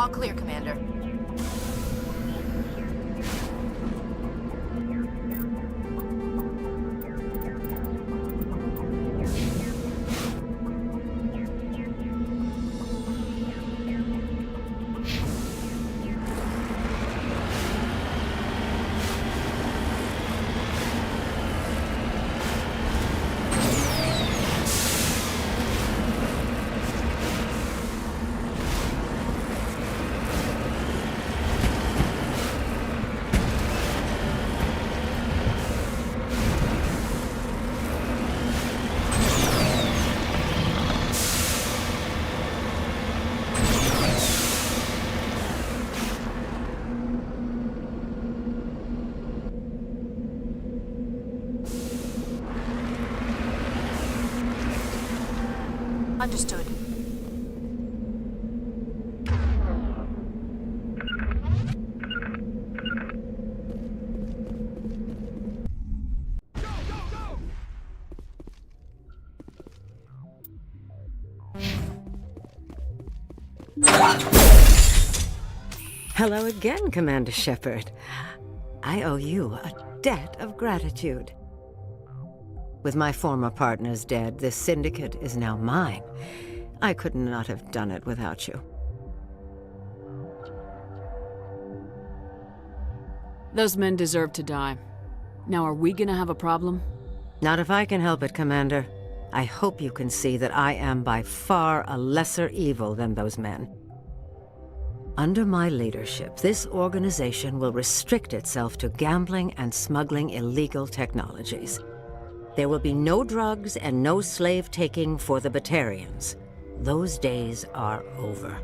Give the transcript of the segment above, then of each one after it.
All clear, Commander. Understood. Hello again, Commander Shepard. I owe you a debt of gratitude. With my former partners dead, this syndicate is now mine. I could not have done it without you. Those men deserve to die. Now, are we gonna have a problem? Not if I can help it, Commander. I hope you can see that I am by far a lesser evil than those men. Under my leadership, this organization will restrict itself to gambling and smuggling illegal technologies. There will be no drugs and no slave-taking for the Batarians. Those days are over.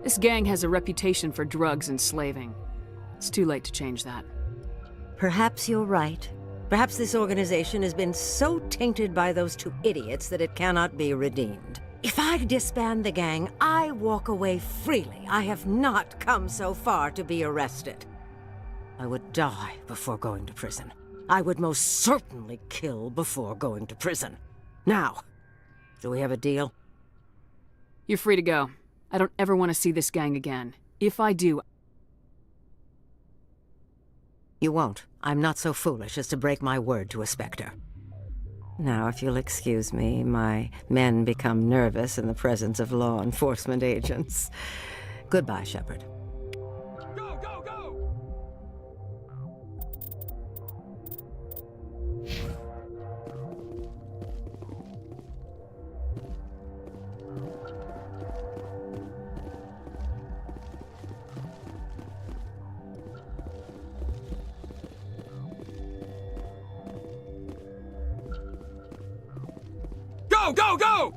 This gang has a reputation for drugs and slaving. It's too late to change that. Perhaps you're right. Perhaps this organization has been so tainted by those two idiots that it cannot be redeemed. If I disband the gang, I walk away freely. I have not come so far to be arrested. I would die before going to prison. I would most certainly kill before going to prison. Now, do we have a deal? You're free to go. I don't ever want to see this gang again. If I do... You won't. I'm not so foolish as to break my word to a Spectre. Now, if you'll excuse me, my men become nervous in the presence of law enforcement agents. Goodbye, Shepard. Go, go, go! Go, go, go!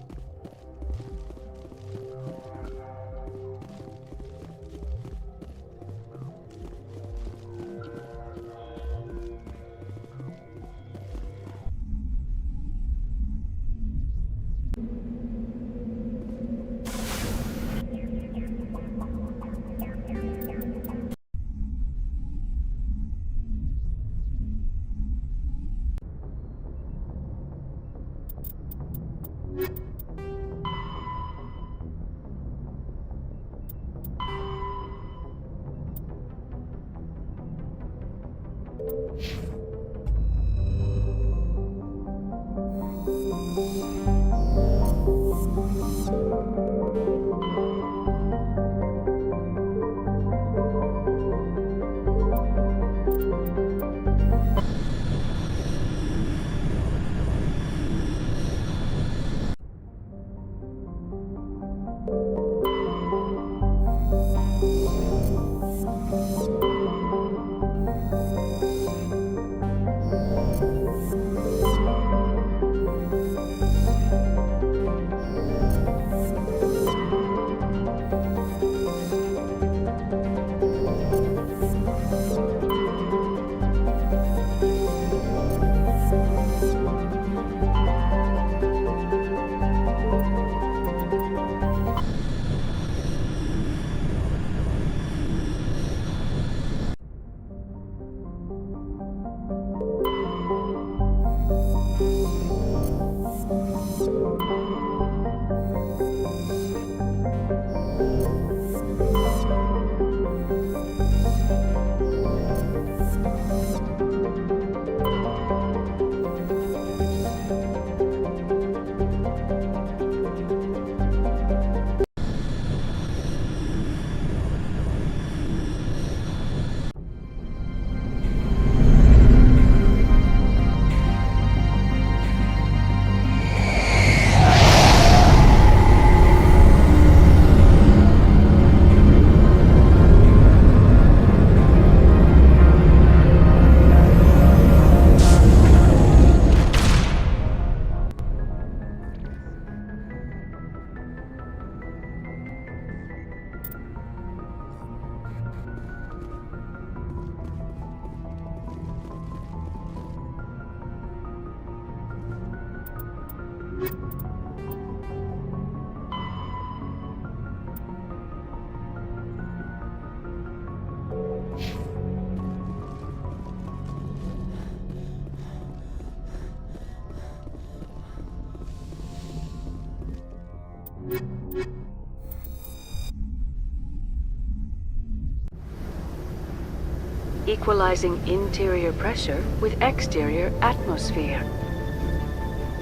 Equalizing interior pressure with exterior atmosphere.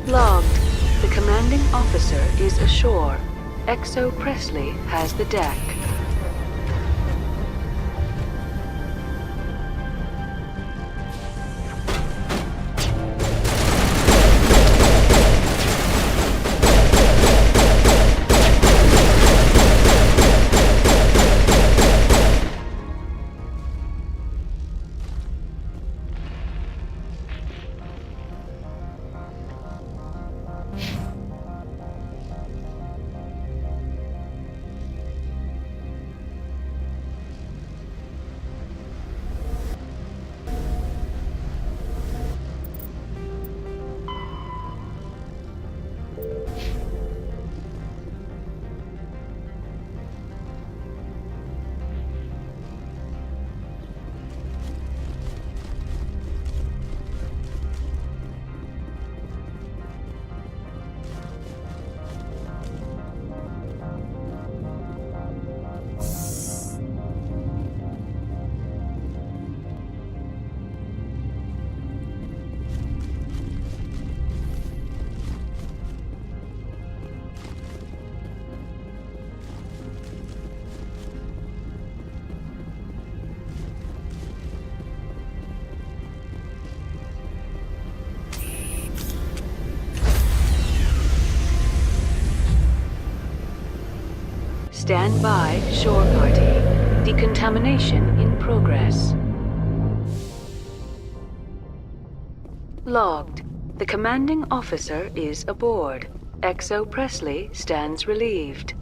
Logged. The commanding officer is ashore. XO Presley has the deck. Stand by, shore party. Decontamination in progress. Logged. The commanding officer is aboard. XO Presley stands relieved.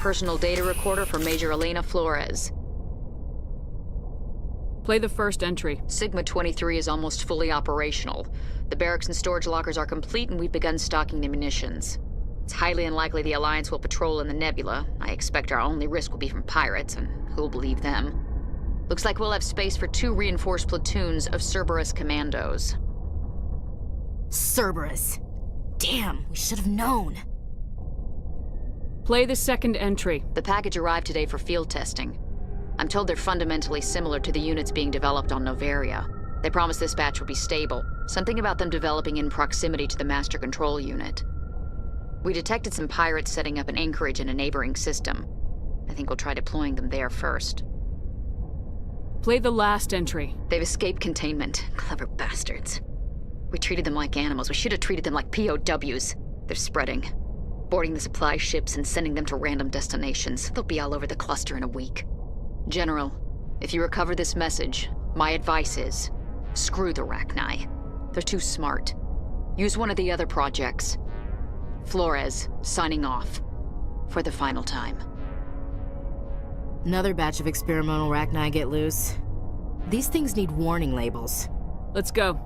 Personal data recorder for Major Elena Flores. Play the first entry. Sigma 23 is almost fully operational. The barracks and storage lockers are complete, and we've begun stocking the munitions. It's highly unlikely the Alliance will patrol in the nebula. I expect our only risk will be from pirates, and who'll believe them? Looks like we'll have space for 2 reinforced platoons of Cerberus commandos. Cerberus. Damn, we should have known. Play the second entry. The package arrived today for field testing. I'm told they're fundamentally similar to the units being developed on Novaria. They promised this batch would be stable. Something about them developing in proximity to the master control unit. We detected some pirates setting up an anchorage in a neighboring system. I think we'll try deploying them there first. Play the last entry. They've escaped containment. Clever bastards. We treated them like animals. We should have treated them like POWs. They're spreading. Boarding the supply ships and sending them to random destinations. They'll be all over the cluster in a week. General, if you recover this message, my advice is, screw the Rachni. They're too smart. Use one of the other projects. Flores, signing off. For the final time. Another batch of experimental Rachni get loose. These things need warning labels. Let's go.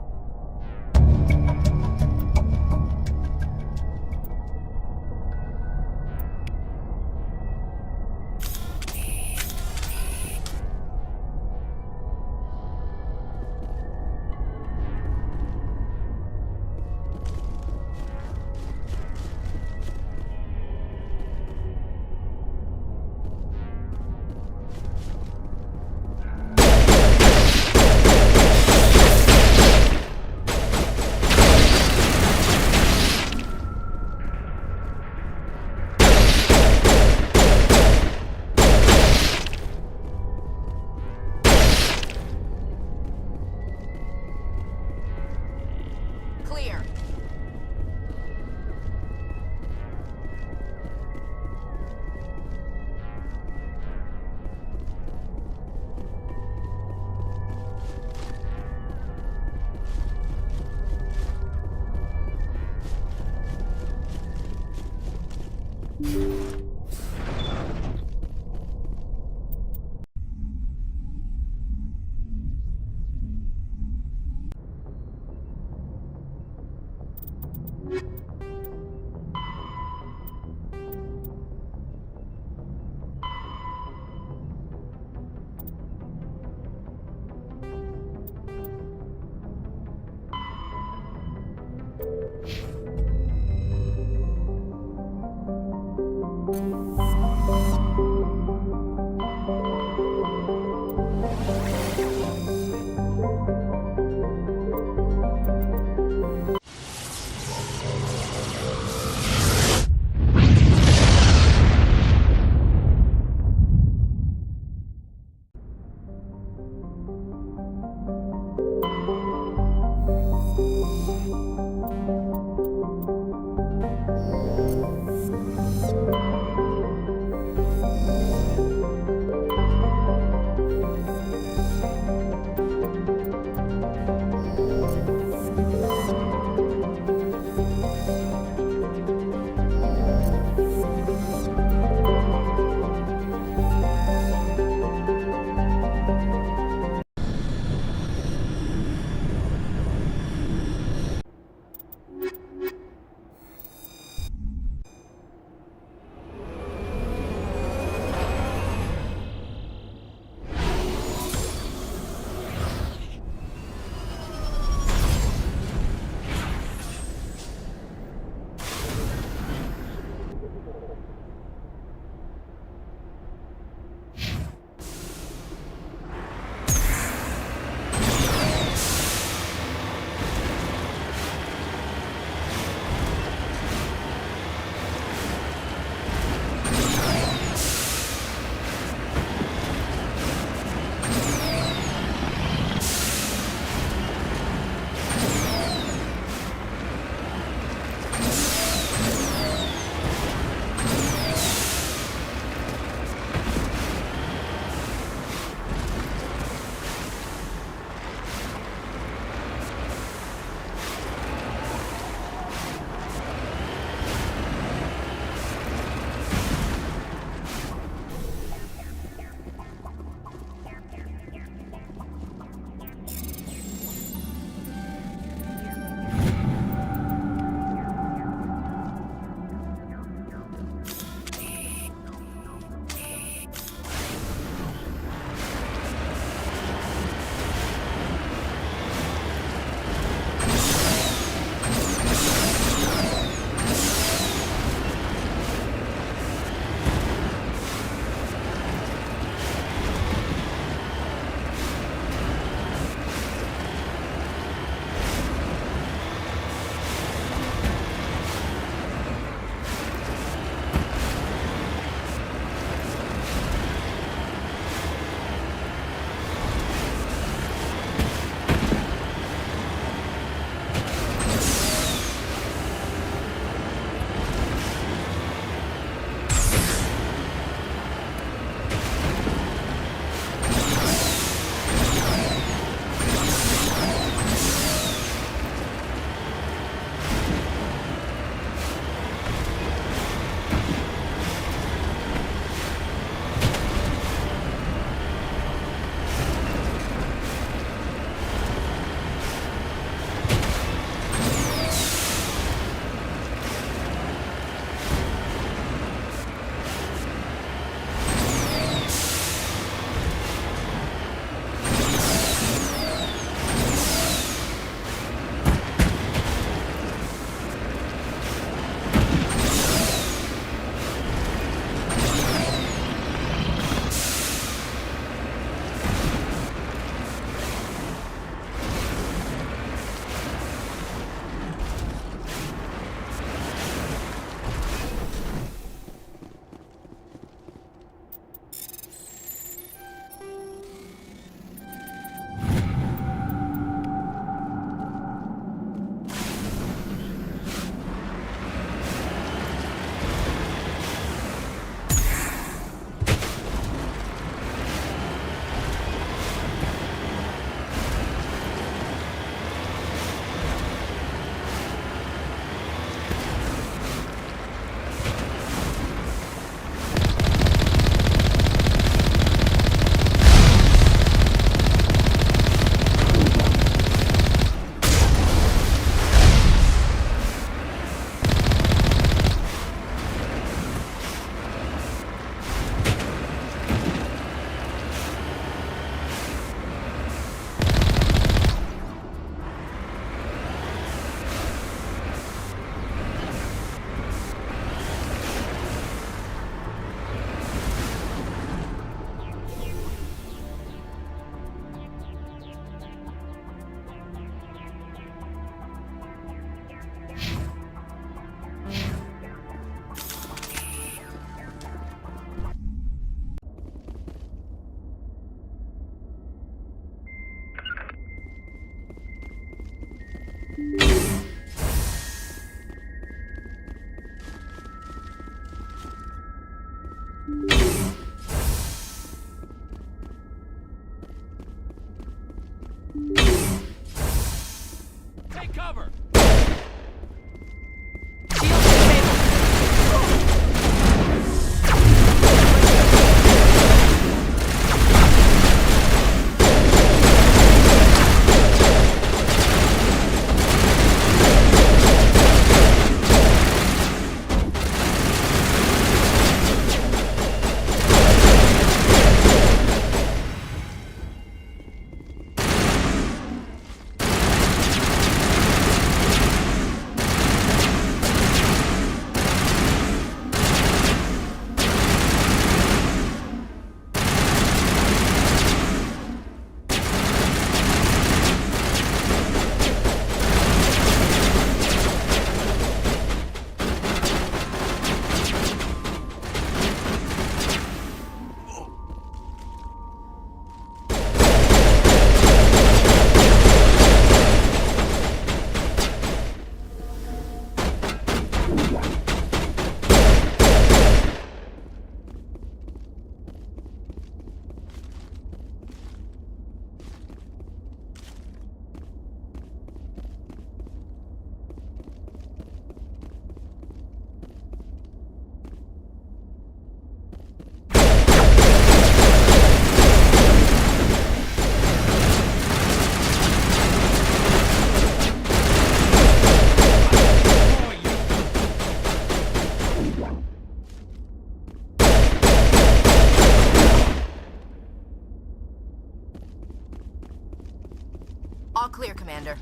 Commander.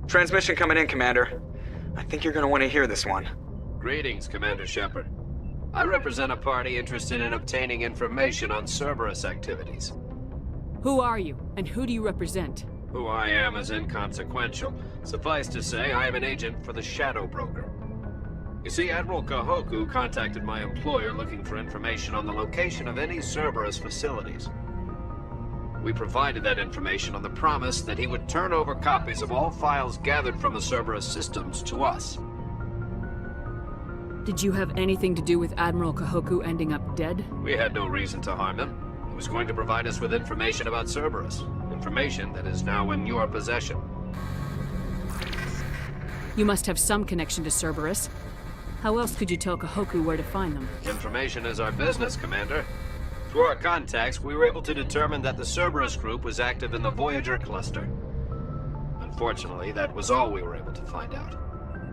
Transmission coming in, Commander. I think you're gonna want to hear this one. Greetings, Commander Shepard. I represent a party interested in obtaining information on Cerberus activities. Who are you, and who do you represent? Who I am is inconsequential. Suffice to say, I am an agent for the Shadow Broker. You see, Admiral Kahoku contacted my employer looking for information on the location of any Cerberus facilities. We provided that information on the promise that he would turn over copies of all files gathered from the Cerberus systems to us. Did you have anything to do with Admiral Kahoku ending up dead? We had no reason to harm him. He was going to provide us with information about Cerberus. Information that is now in your possession. You must have some connection to Cerberus. How else could you tell Kahoku where to find them? Information is our business, Commander. Through our contacts, we were able to determine that the Cerberus group was active in the Voyager cluster. Unfortunately, that was all we were able to find out.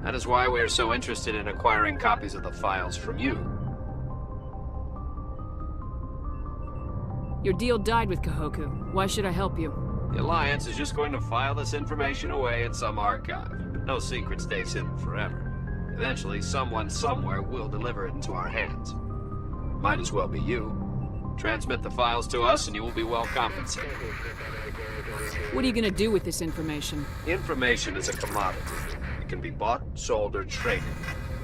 That is why we are so interested in acquiring copies of the files from you. Your deal died with Kahoku. Why should I help you? The Alliance is just going to file this information away in some archive. But no secret stays hidden forever. Eventually, someone somewhere will deliver it into our hands. Might as well be you. Transmit the files to us and you will be well compensated. What are you gonna do with this information? Information is a commodity. It can be bought, sold, or traded.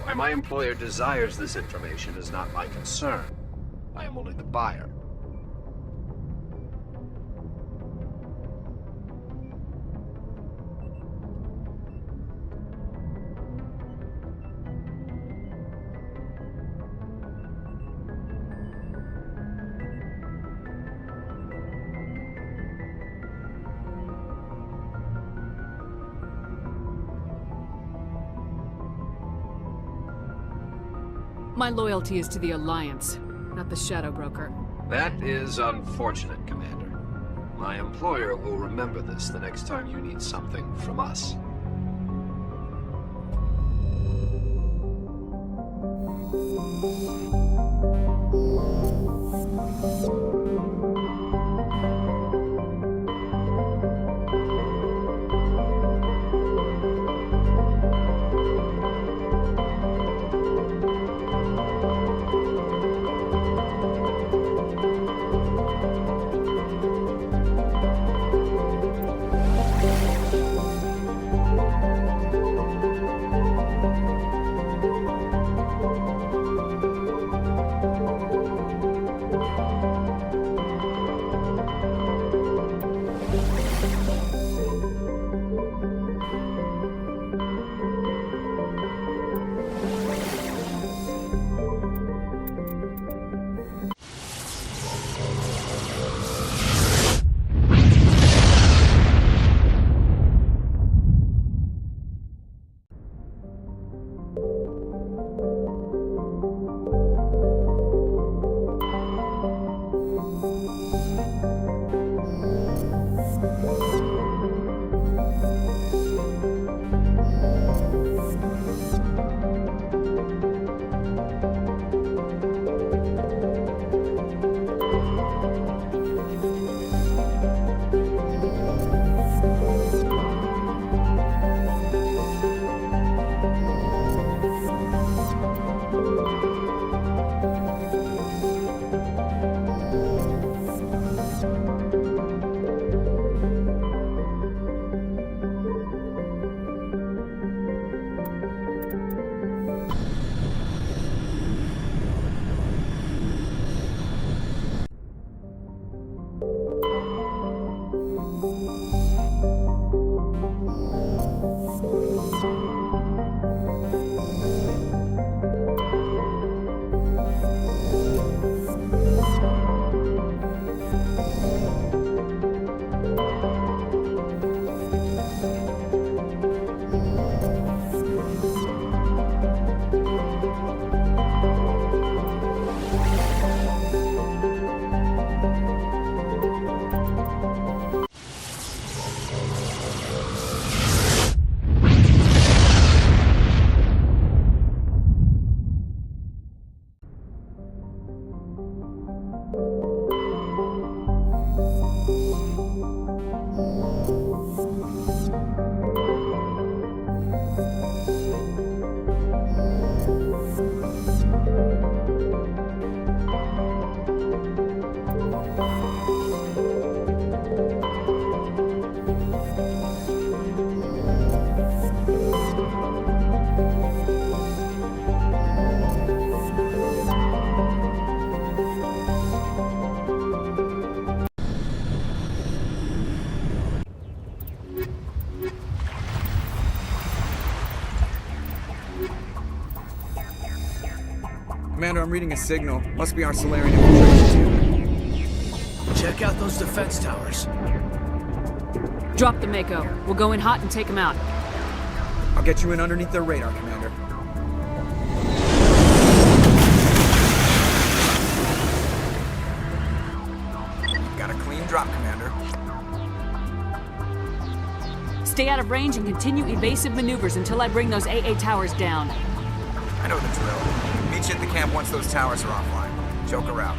Why my employer desires this information is not my concern. I am only the buyer. My loyalty is to the Alliance, not the Shadow Broker. That is unfortunate, Commander. My employer will remember this the next time you need something from us. Commander, I'm reading a signal. Must be our Solarian infiltration team. Check out those defense towers. Drop the Mako. We'll go in hot and take them out. I'll get you in underneath their radar, Commander. Got a clean drop, Commander. Stay out of range and continue evasive maneuvers until I bring those AA towers down. I know the drill. Meet you at the camp once those towers are offline. Joker out.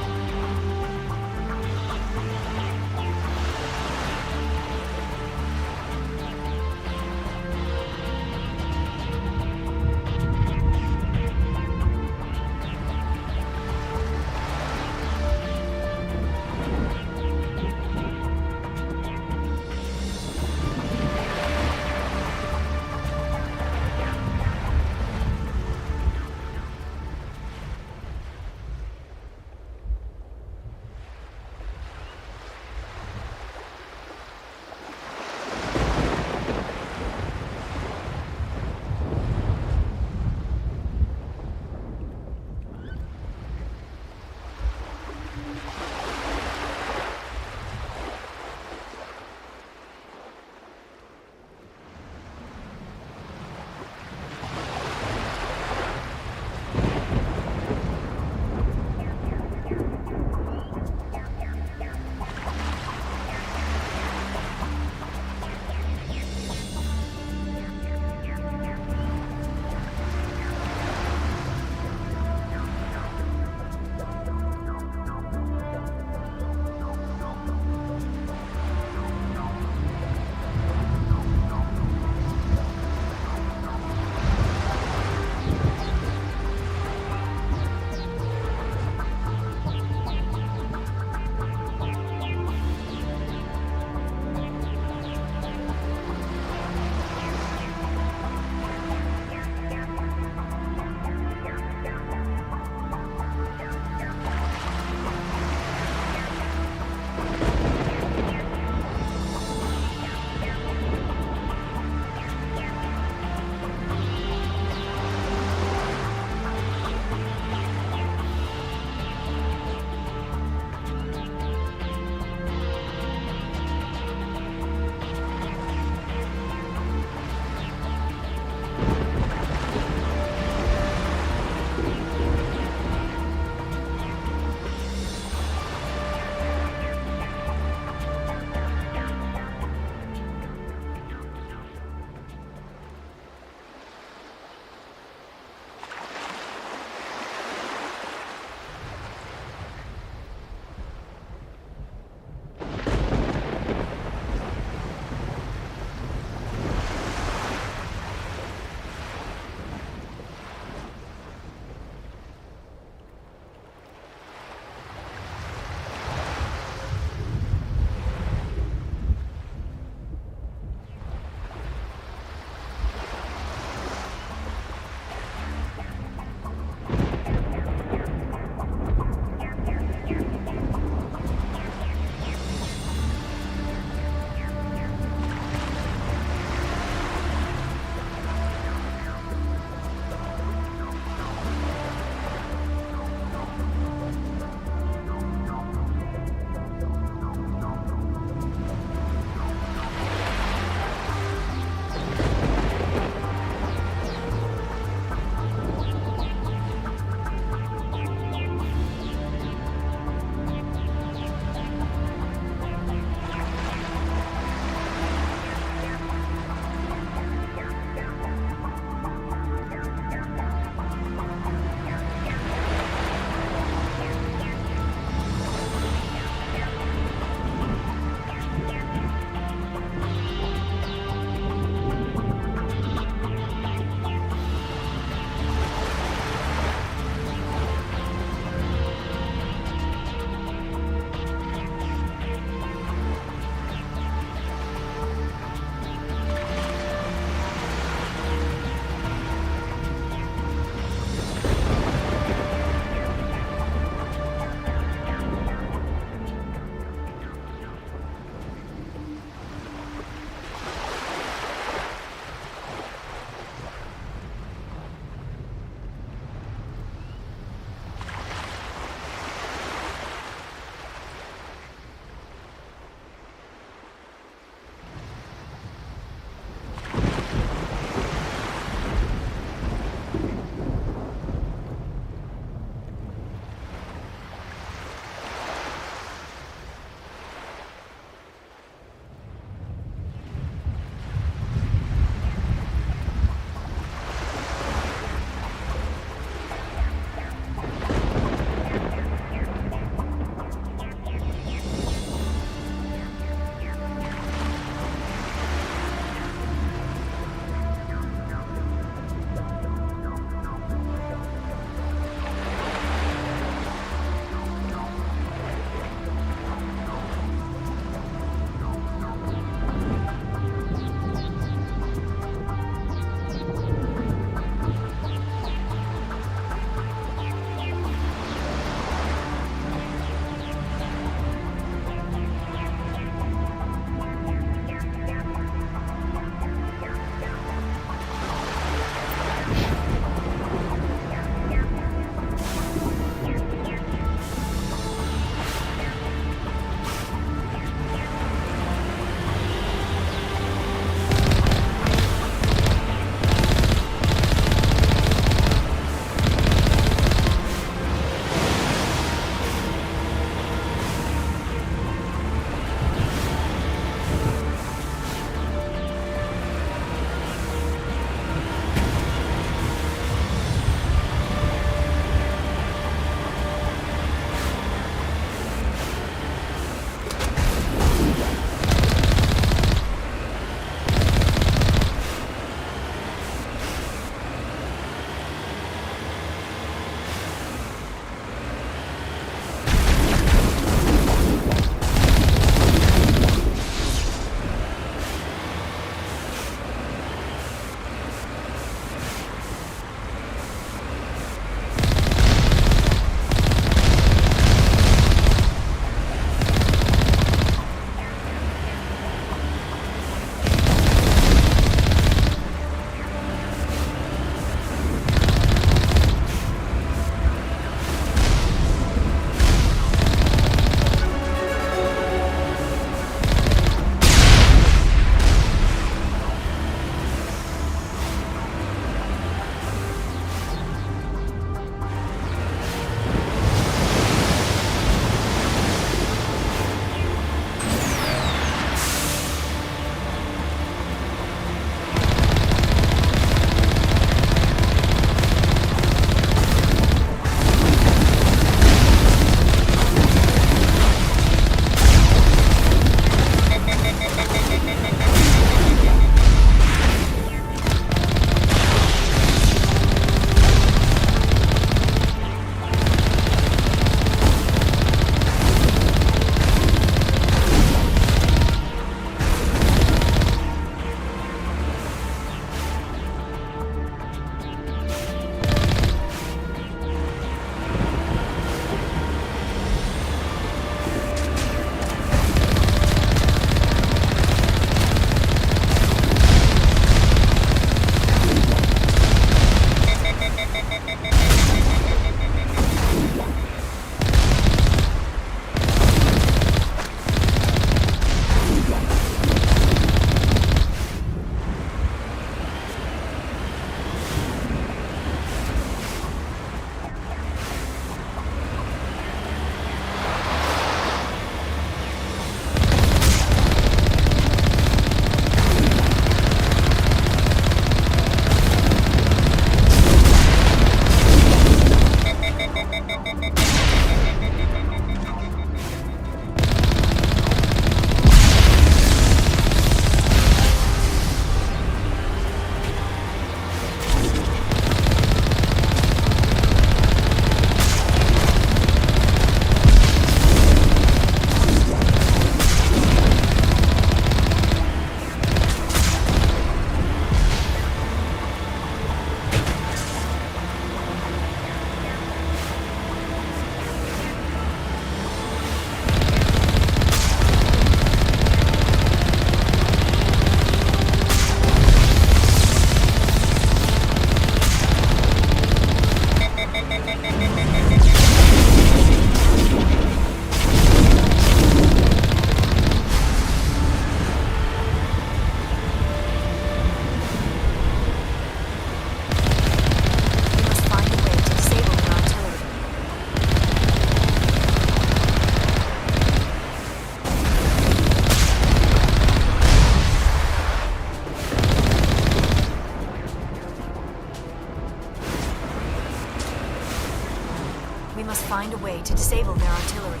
find a way to disable their artillery.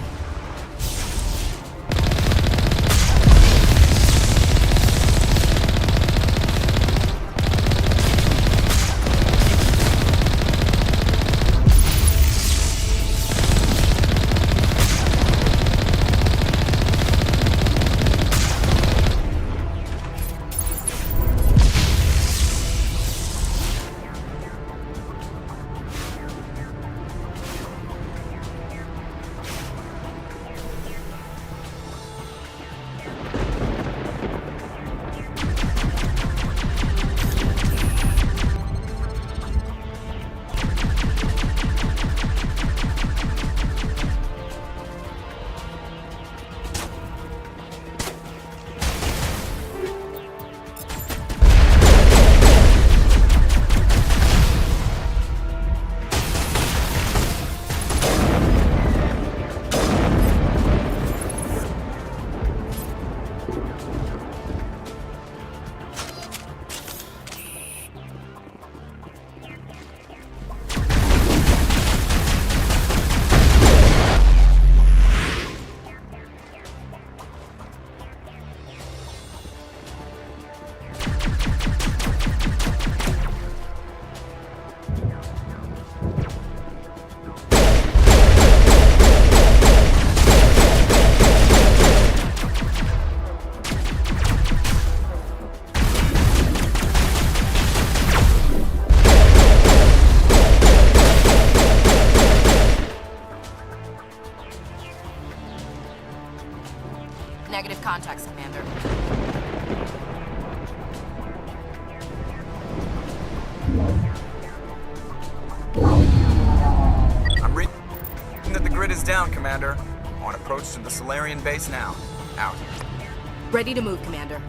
Negative contacts, Commander. I'm reading that the grid is down, Commander. On approach to the Solarian base now. Out. Ready to move, Commander.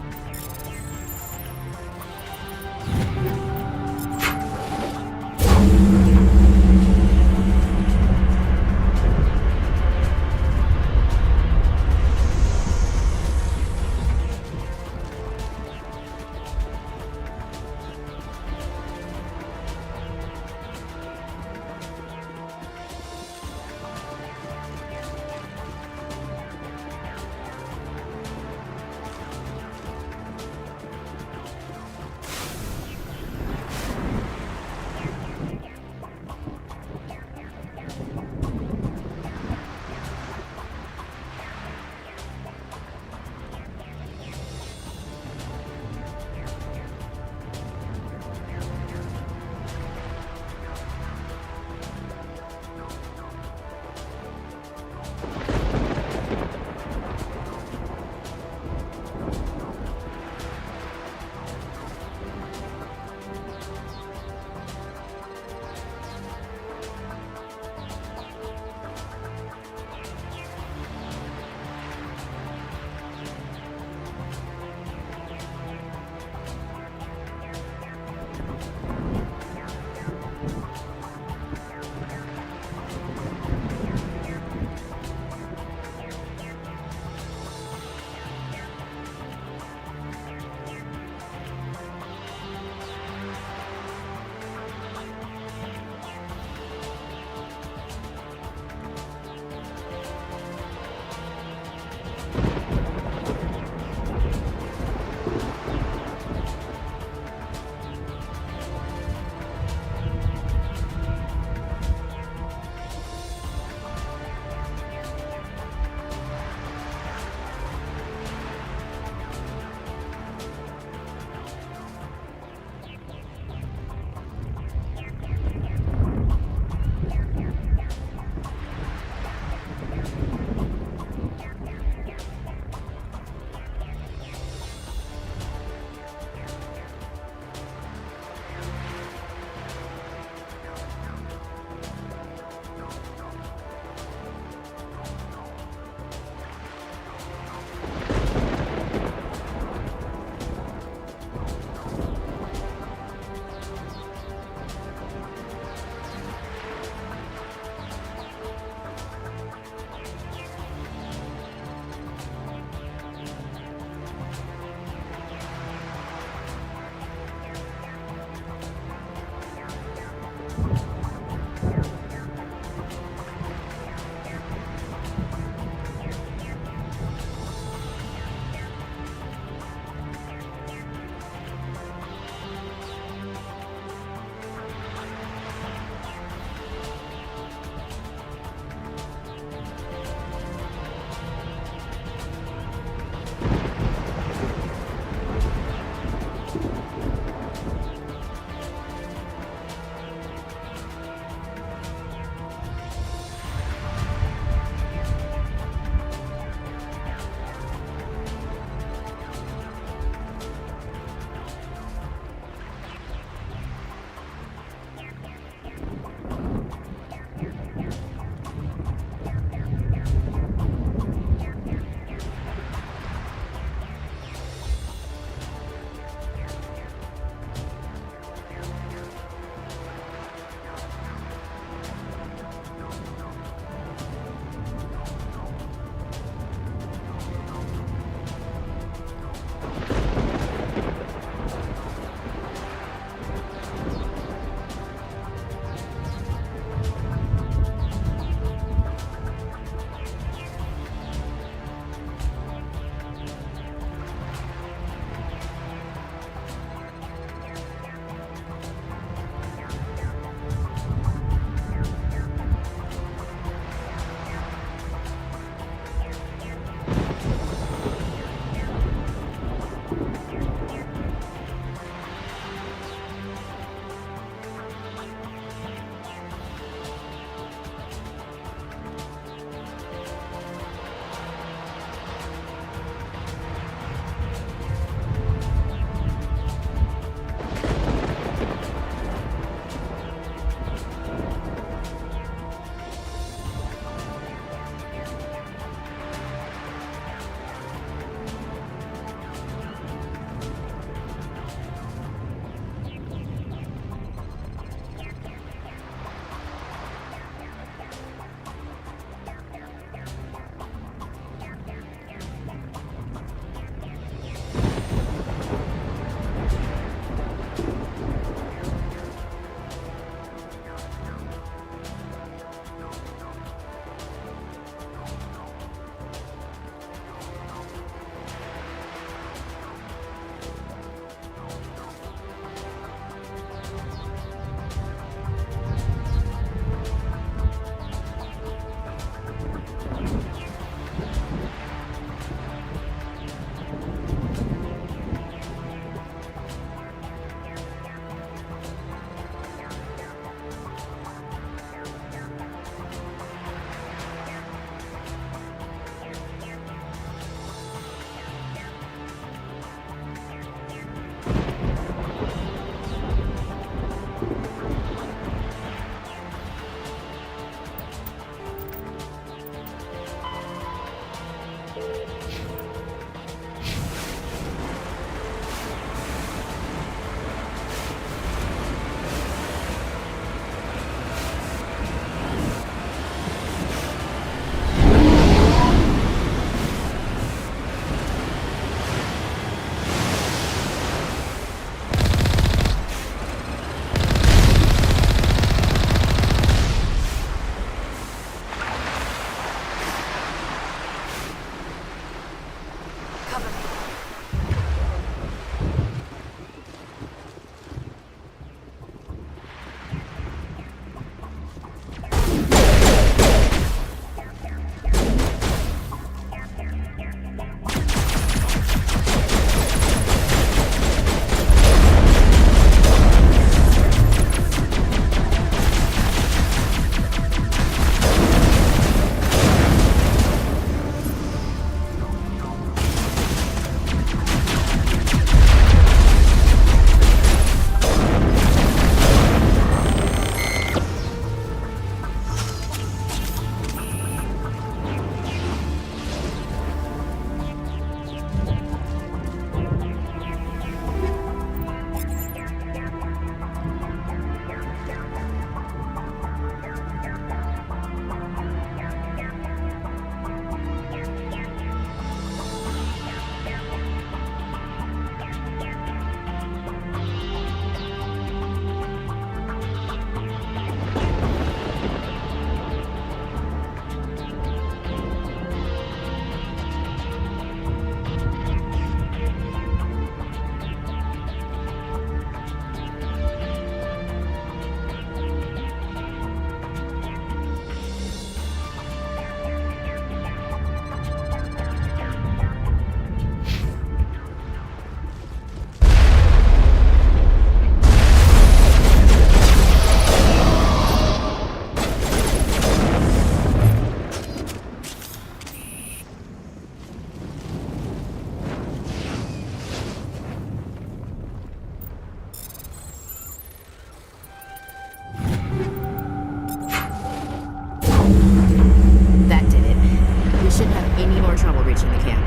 more trouble reaching the camp.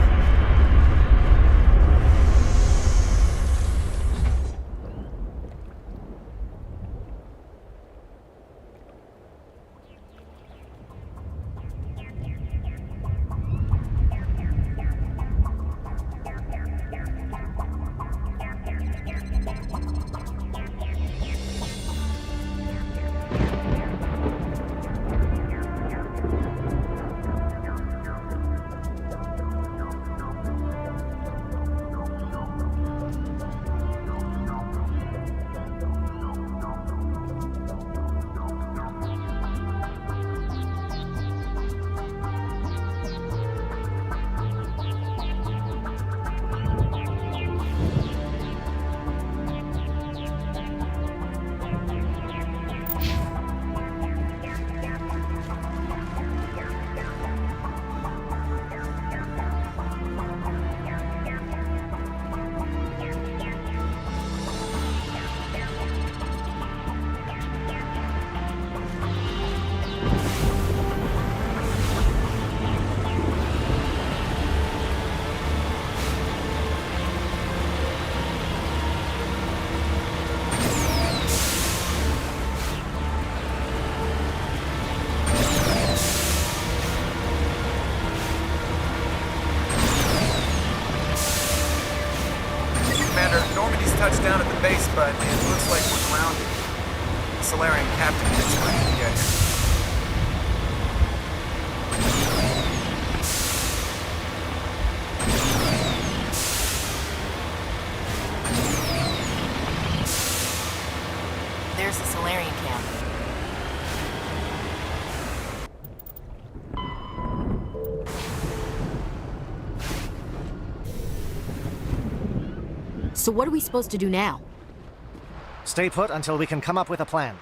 Touched down at the base, but it looks like we're grounded. The Solarian captain is trying to get here. There's the Solarian camp. So what are we supposed to do now? Stay put until we can come up with a plan.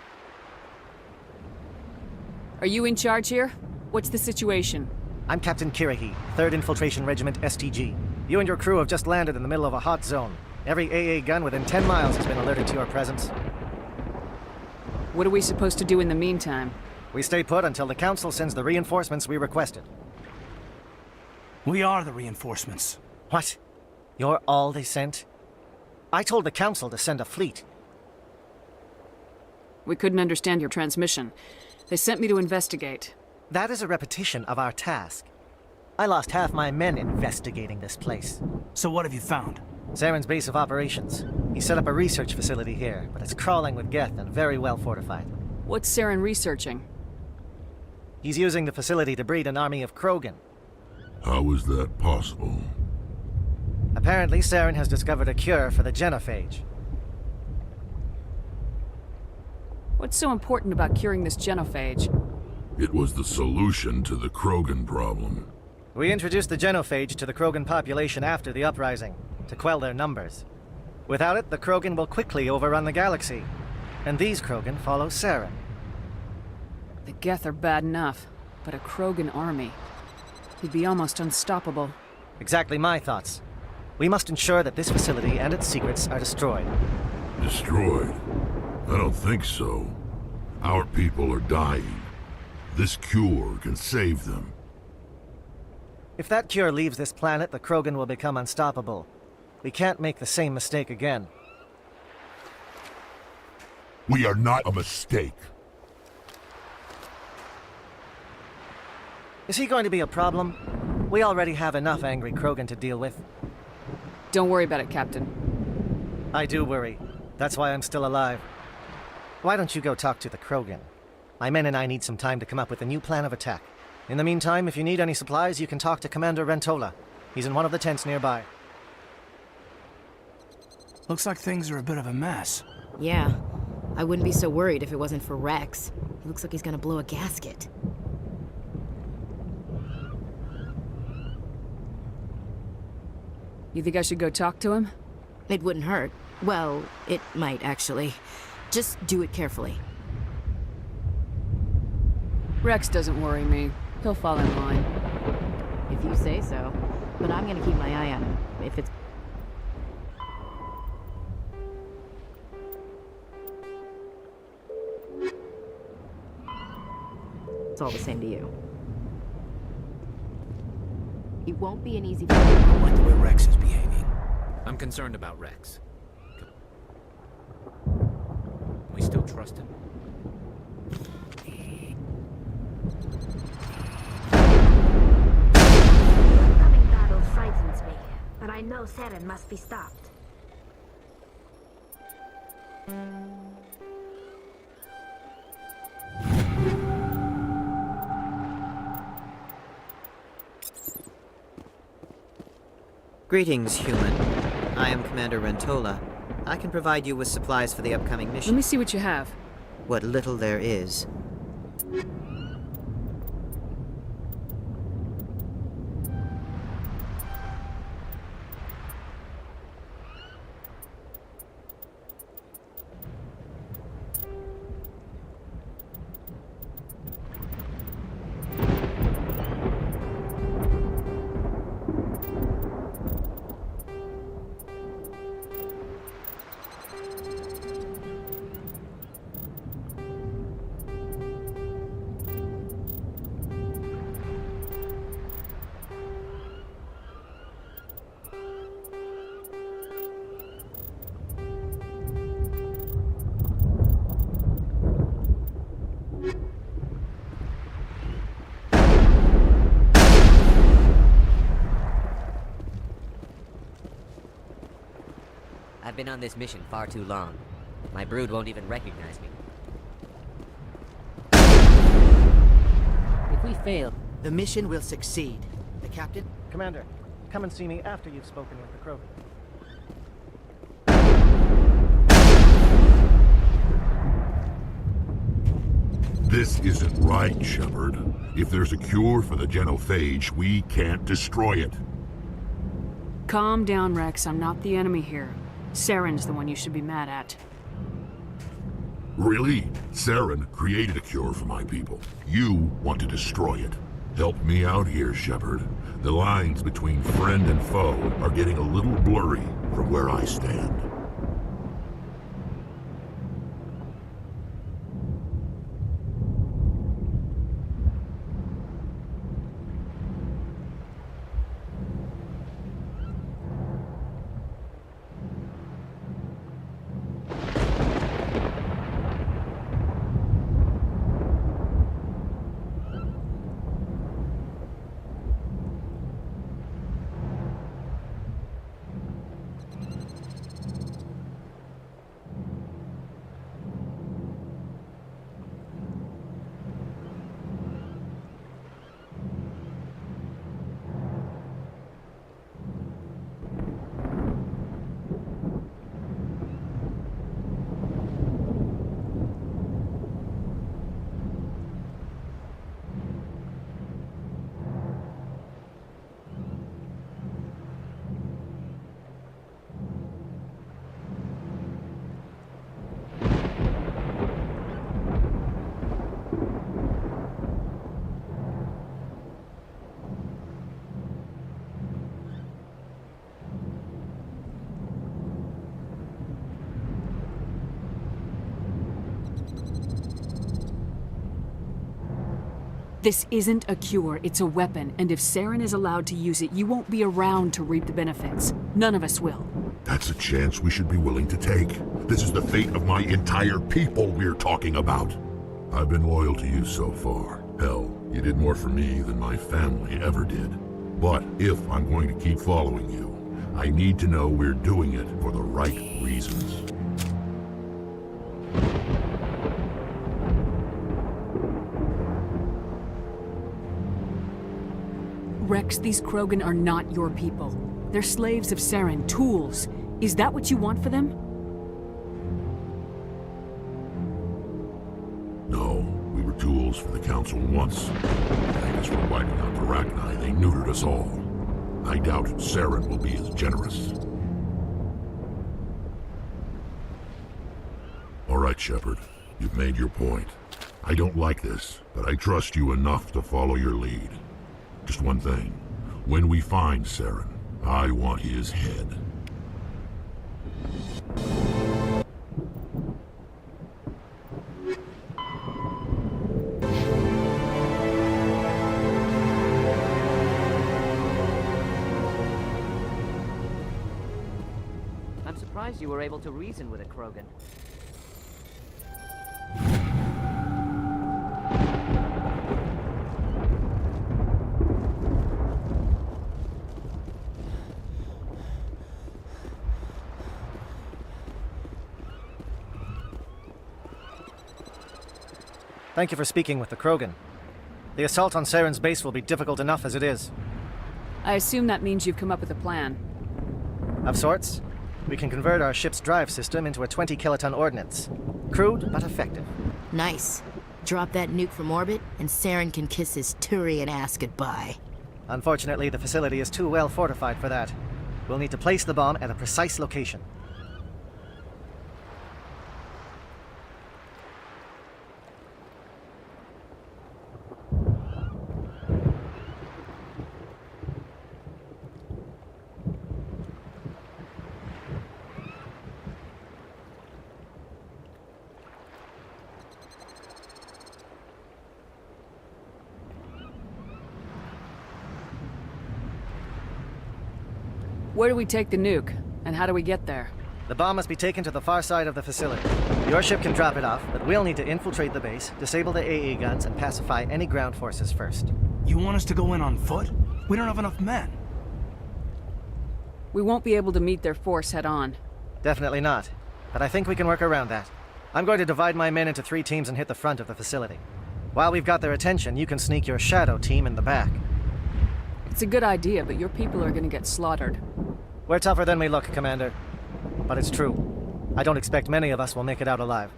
Are you in charge here? What's the situation? I'm Captain Kirahi, 3rd Infiltration Regiment STG. You and your crew have just landed in the middle of a hot zone. Every AA gun within 10 miles has been alerted to your presence. What are we supposed to do in the meantime? We stay put until the Council sends the reinforcements we requested. We are the reinforcements. What? You're all they sent? I told the Council to send a fleet. We couldn't understand your transmission. They sent me to investigate. That is a repetition of our task. I lost half my men investigating this place. So what have you found? Saren's base of operations. He set up a research facility here, but it's crawling with Geth and very well fortified. What's Saren researching? He's using the facility to breed an army of Krogan. How is that possible? Apparently, Saren has discovered a cure for the genophage. What's so important about curing this genophage? It was the solution to the Krogan problem. We introduced the genophage to the Krogan population after the uprising, to quell their numbers. Without it, the Krogan will quickly overrun the galaxy. And these Krogan follow Saren. The Geth are bad enough, but a Krogan army. He'd be almost unstoppable. Exactly my thoughts. We must ensure that this facility and its secrets are destroyed. Destroyed? I don't think so. Our people are dying. This cure can save them. If that cure leaves this planet, the Krogan will become unstoppable. We can't make the same mistake again. We are not a mistake. Is he going to be a problem? We already have enough angry Krogan to deal with. Don't worry about it, Captain. I do worry. That's why I'm still alive. Why don't you go talk to the Krogan? My men and I need some time to come up with a new plan of attack. In the meantime, if you need any supplies, you can talk to Commander Rentola. He's in one of the tents nearby. Looks like things are a bit of a mess. Yeah. I wouldn't be so worried if it wasn't for Rex. He looks like he's gonna blow a gasket. You think I should go talk to him? It wouldn't hurt. Well, it might, actually. Just do it carefully. Rex doesn't worry me. He'll fall in line. If you say so. But I'm gonna keep my eye on him. If it's... It's all the same to you. He won't be an easy I don't like the way Rex is behaving. I'm concerned about Rex. We still trust him? The upcoming battle frightens me, but I know Saren must be stopped. Greetings, human. I am Commander Rentola. I can provide you with supplies for the upcoming mission. Let me see what you have. What little there is. I've been on this mission far too long. My brood won't even recognize me. If we fail, the mission will succeed. The captain? Commander, come and see me after you've spoken with the Krogan. This isn't right, Shepard. If there's a cure for the genophage, we can't destroy it. Calm down, Rex. I'm not the enemy here. Saren's the one you should be mad at. Really? Saren created a cure for my people. You want to destroy it. Help me out here, Shepard. The lines between friend and foe are getting a little blurry from where I stand. This isn't a cure, it's a weapon, and if Saren is allowed to use it, you won't be around to reap the benefits. None of us will. That's a chance we should be willing to take. This is the fate of my entire people we're talking about. I've been loyal to you so far. Hell, you did more for me than my family ever did. But if I'm going to keep following you, I need to know we're doing it for the right reasons. Rex, these Krogan are not your people. They're slaves of Saren, tools. Is that what you want for them? No, we were tools for the Council once. Thank us for wiping out the Rachni, they neutered us all. I doubt Saren will be as generous. All right, Shepard. You've made your point. I don't like this, but I trust you enough to follow your lead. Just one thing. When we find Saren, I want his head. surprised you were able to reason with a Krogan. Thank you for speaking with the Krogan. The assault on Saren's base will be difficult enough as it is. I assume that means you've come up with a plan. Of sorts. We can convert our ship's drive system into a 20-kiloton ordnance. Crude, but effective. Nice. Drop that nuke from orbit, and Saren can kiss his Turian ass goodbye. Unfortunately, the facility is too well fortified for that. We'll need to place the bomb at a precise location. Where do we take the nuke? And how do we get there? The bomb must be taken to the far side of the facility. Your ship can drop it off, but we'll need to infiltrate the base, disable the AA guns, and pacify any ground forces first. You want us to go in on foot? We don't have enough men. We won't be able to meet their force head-on. Definitely not. But I think we can work around that. I'm going to divide my men into 3 teams and hit the front of the facility. While we've got their attention, you can sneak your shadow team in the back. It's a good idea, but your people are gonna get slaughtered. We're tougher than we look, Commander. But it's true. I don't expect many of us will make it out alive.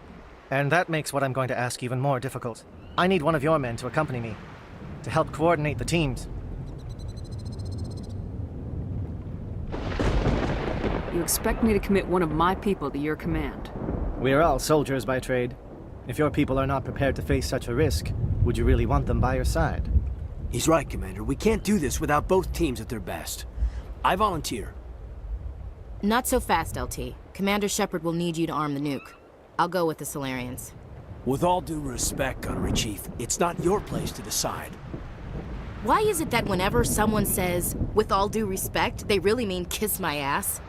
And that makes what I'm going to ask even more difficult. I need one of your men to accompany me, to help coordinate the teams. You expect me to commit one of my people to your command? We're all soldiers by trade. If your people are not prepared to face such a risk, would you really want them by your side? He's right, Commander. We can't do this without both teams at their best. I volunteer. Not so fast, LT. Commander Shepard will need you to arm the nuke. I'll go with the Solarians. With all due respect, Gunnery Chief, it's not your place to decide. Why is it that whenever someone says, with all due respect, they really mean kiss my ass?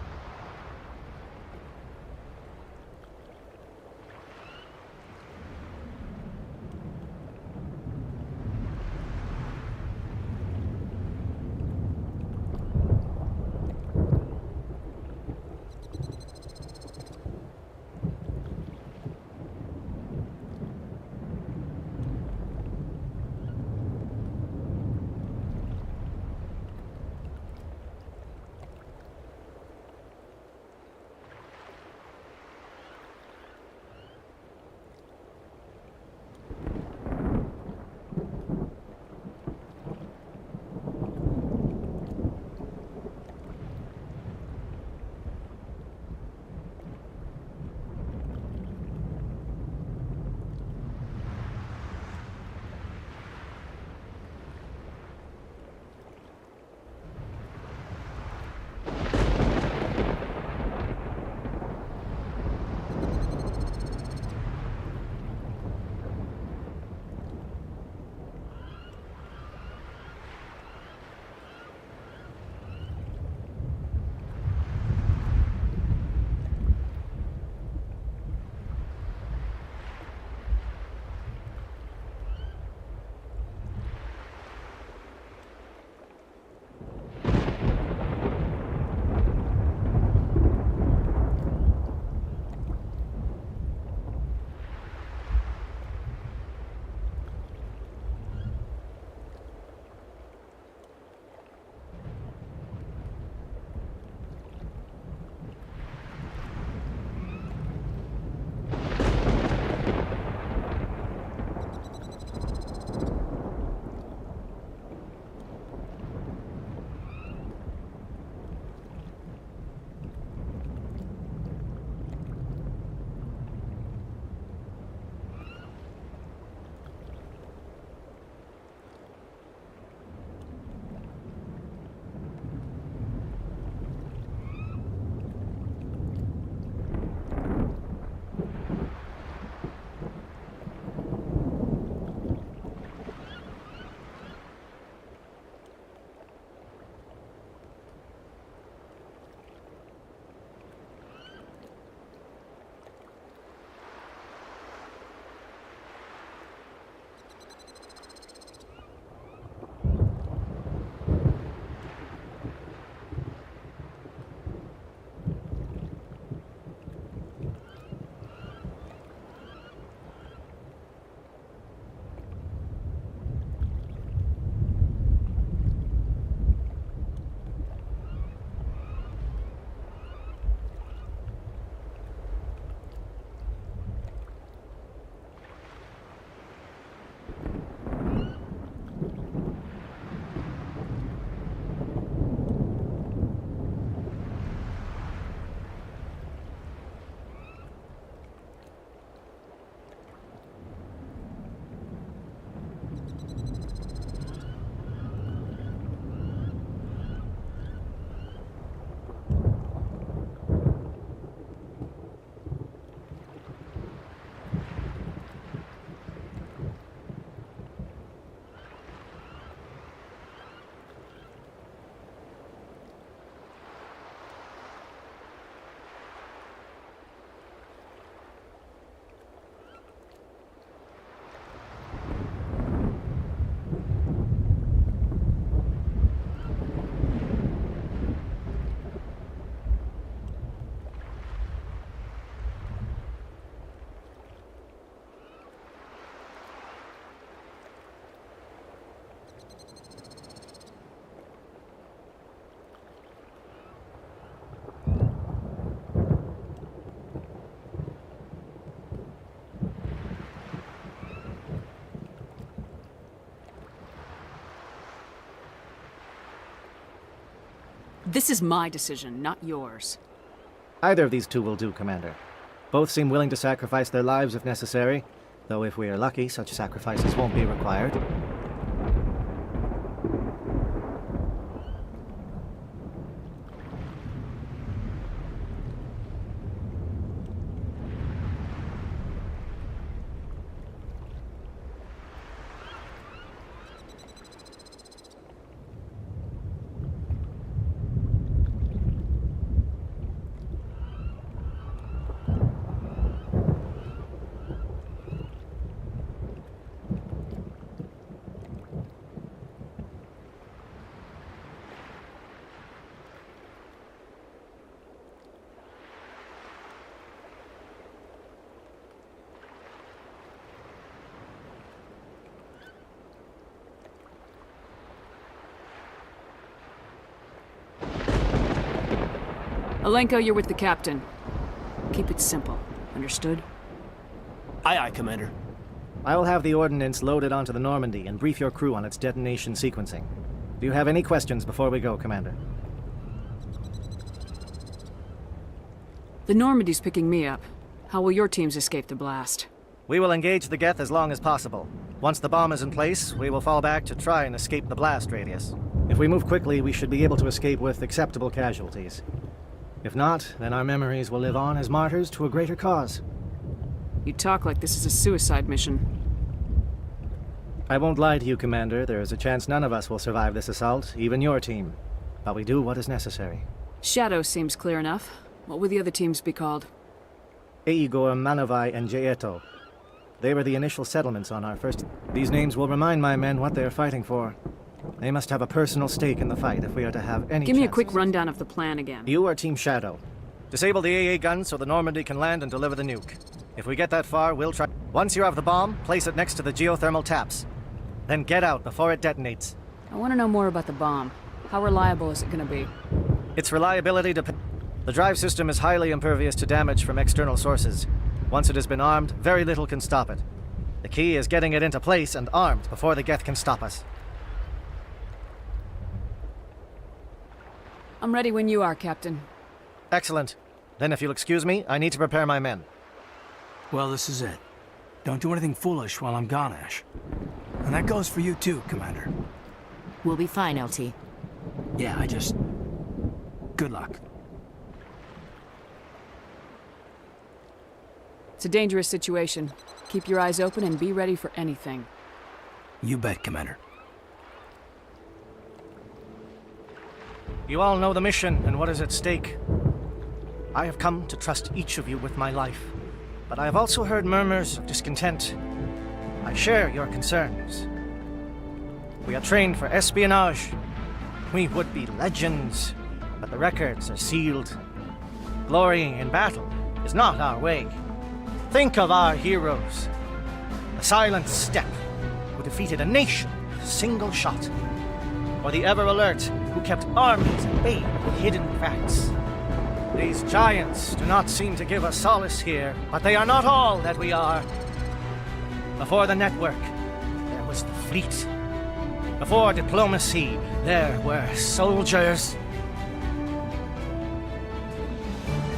This is my decision, not yours. Either of these two will do, Commander. Both seem willing to sacrifice their lives if necessary, though if we are lucky, such sacrifices won't be required. Alenko, you're with the captain. Keep it simple. Understood? Aye, aye, Commander. I will have the ordnance loaded onto the Normandy and brief your crew on its detonation sequencing. Do you have any questions before we go, Commander? The Normandy's picking me up. How will your teams escape the blast? We will engage the Geth as long as possible. Once the bomb is in place, we will fall back to try and escape the blast radius. If we move quickly, we should be able to escape with acceptable casualties. If not, then our memories will live on as martyrs to a greater cause. You talk like this is a suicide mission. I won't lie to you, Commander. There is a chance none of us will survive this assault, even your team. But we do what is necessary. Shadow seems clear enough. What would the other teams be called? Eigor, Manovai, and Jaeto. They were the initial settlements on our first... These names will remind my men what they are fighting for. They must have a personal stake in the fight if we are to have any Give me a chances. quick rundown of the plan again. You are Team Shadow. Disable the AA guns so the Normandy can land and deliver the nuke. If we get that far, we'll try... Once you have the bomb, place it next to the geothermal taps. Then get out before it detonates. I want to know more about the bomb. How reliable is it going to be? Its reliability depends... The drive system is highly impervious to damage from external sources. Once it has been armed, very little can stop it. The key is getting it into place and armed before the Geth can stop us. I'm ready when you are, Captain. Excellent. Then if you'll excuse me, I need to prepare my men. Well, this is it. Don't do anything foolish while I'm gone, Ash. And that goes for you too, Commander. We'll be fine, LT. Yeah, good luck. It's a dangerous situation. Keep your eyes open and be ready for anything. You bet, Commander. You all know the mission and what is at stake. I have come to trust each of you with my life, but I have also heard murmurs of discontent. I share your concerns. We are trained for espionage. We would be legends, but the records are sealed. Glorying in battle is not our way. Think of our heroes. The silent step who defeated a nation with a single shot. Or the ever-alert who kept armies at bay with hidden facts. These giants do not seem to give us solace here, but they are not all that we are. Before the network, there was the fleet. Before diplomacy, there were soldiers.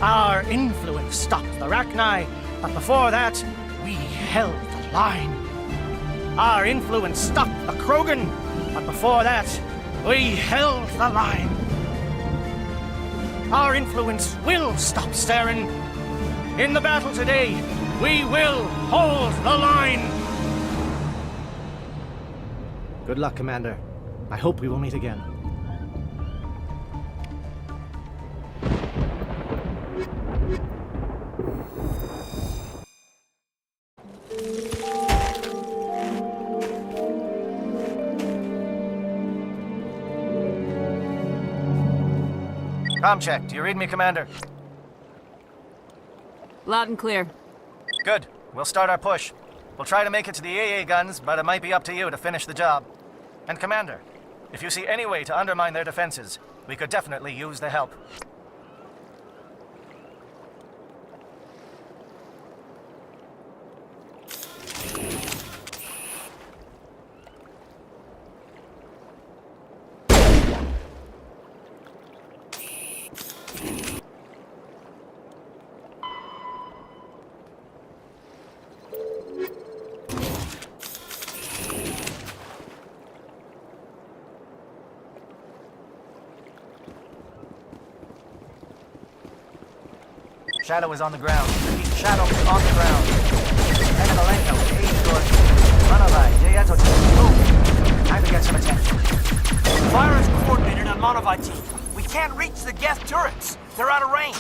Our influence stopped the Rachni, but before that, we held the line. Our influence stopped the Krogan, but before that, we held the line. Our influence will stop Saren. In the battle today, we will hold the line. Good luck, Commander. I hope we will meet again. Comm check. Do you read me, Commander? Loud and clear. Good. We'll start our push. We'll try to make it to the AA guns, but it might be up to you to finish the job. And Commander, if you see any way to undermine their defenses, we could definitely use the help. Shadow is on the ground. Repeat, Shadow is on the ground. Enevalenko, Monovai, move! Time to get some attention. Fire is coordinated on Monovai team. We can't reach the Geth turrets. They're out of range.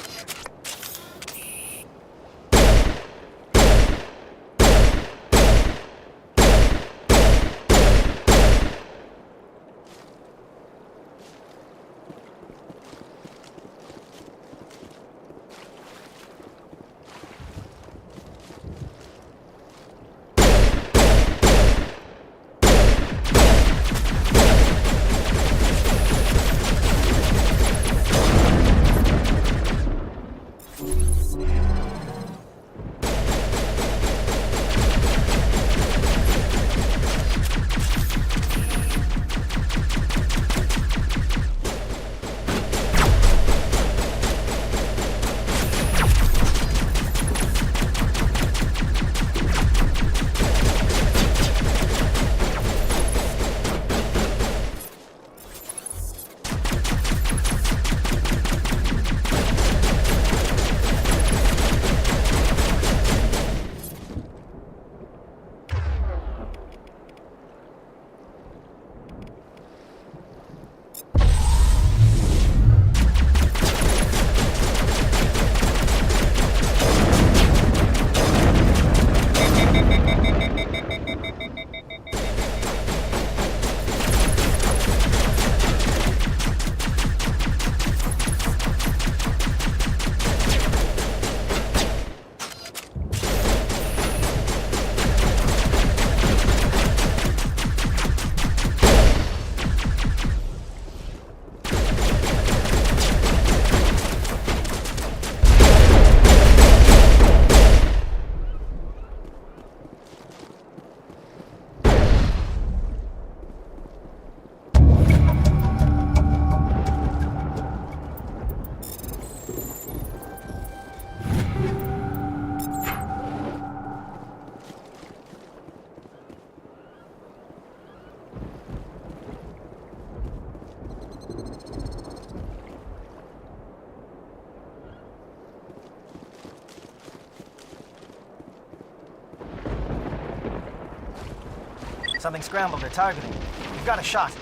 Something scrambled they're targeting. You've got a shot.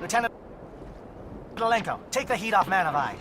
Lieutenant Lenko, take the heat off Monovai.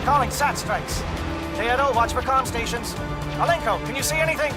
Calling SAT strikes. Teodo, watch for comm stations. Alenko, can you see anything?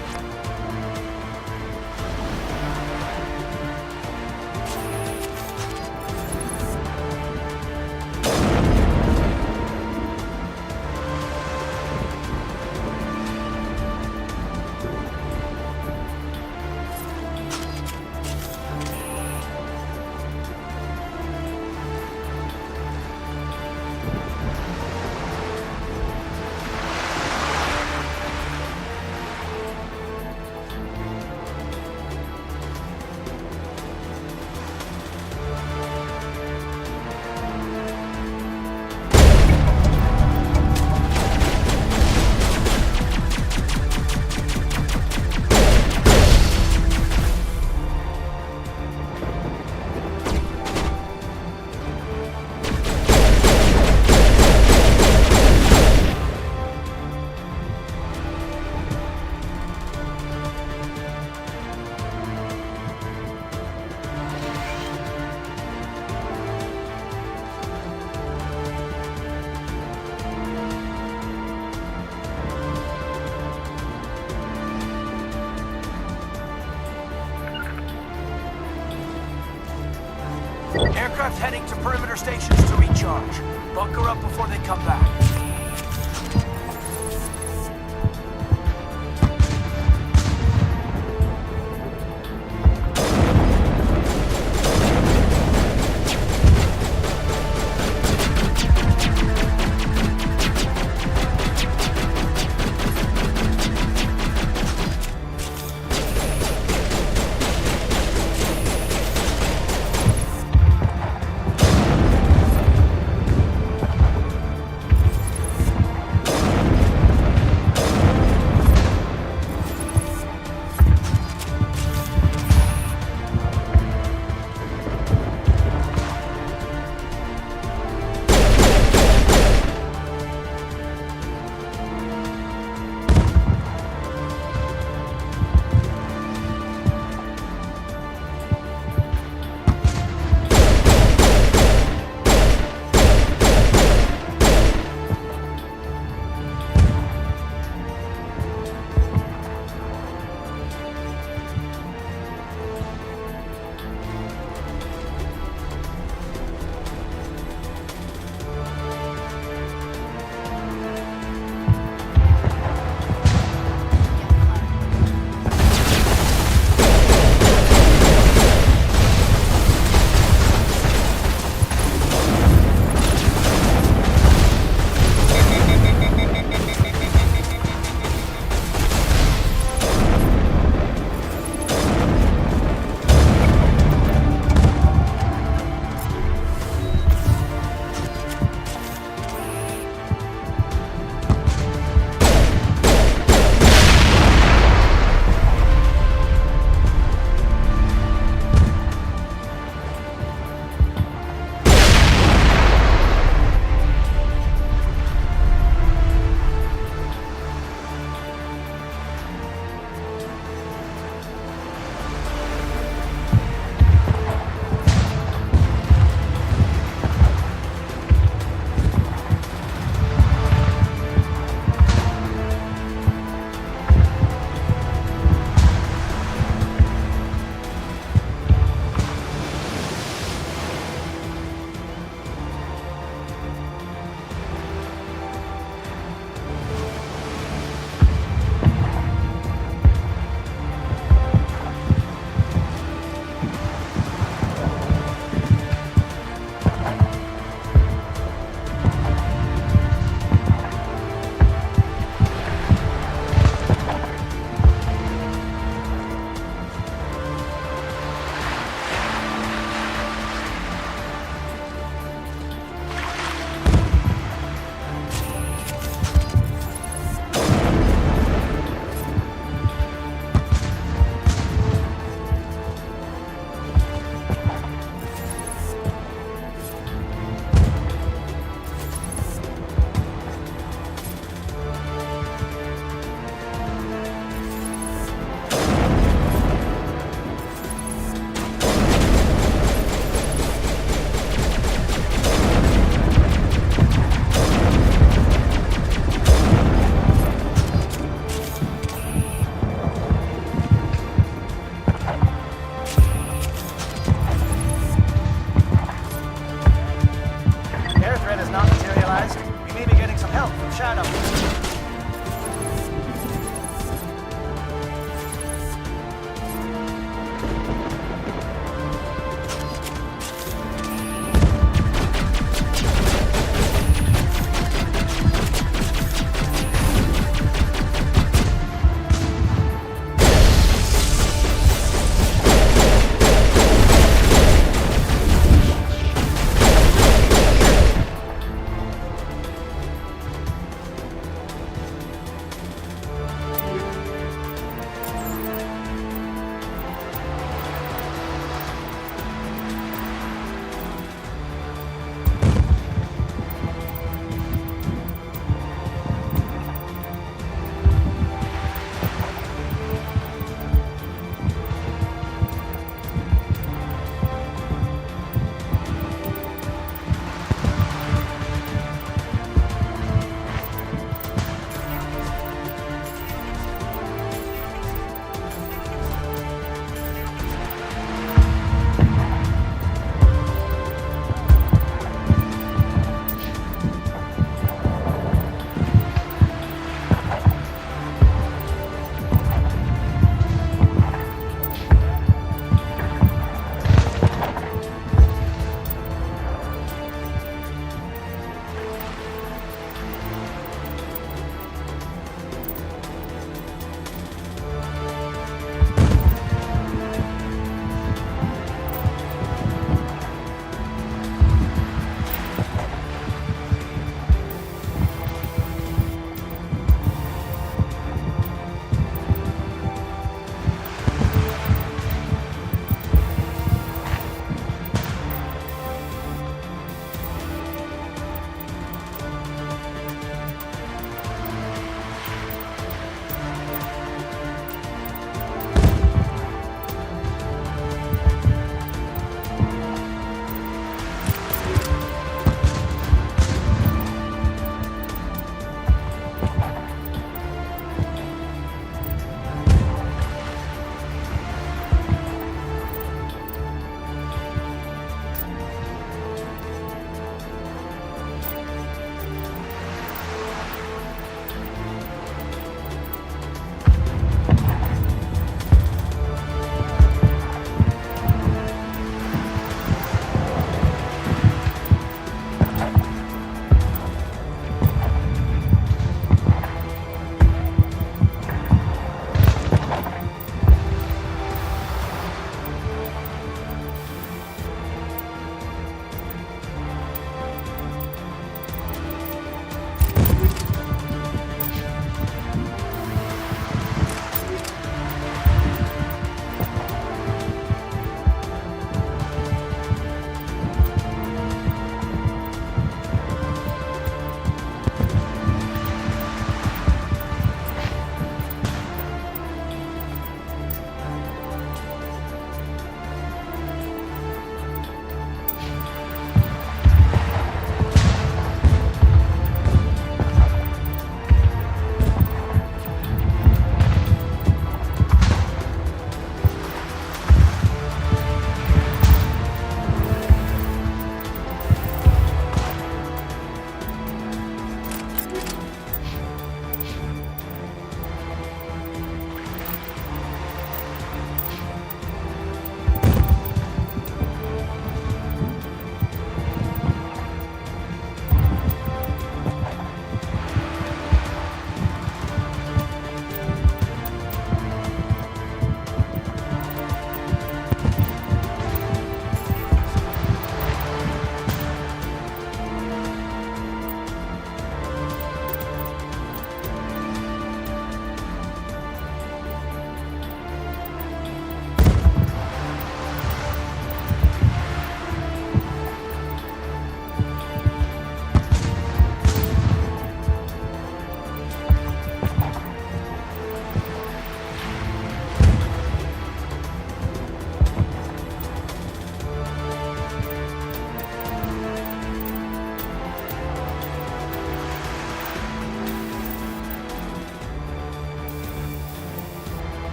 Aircraft heading to perimeter stations to recharge. Bunker up before they come back.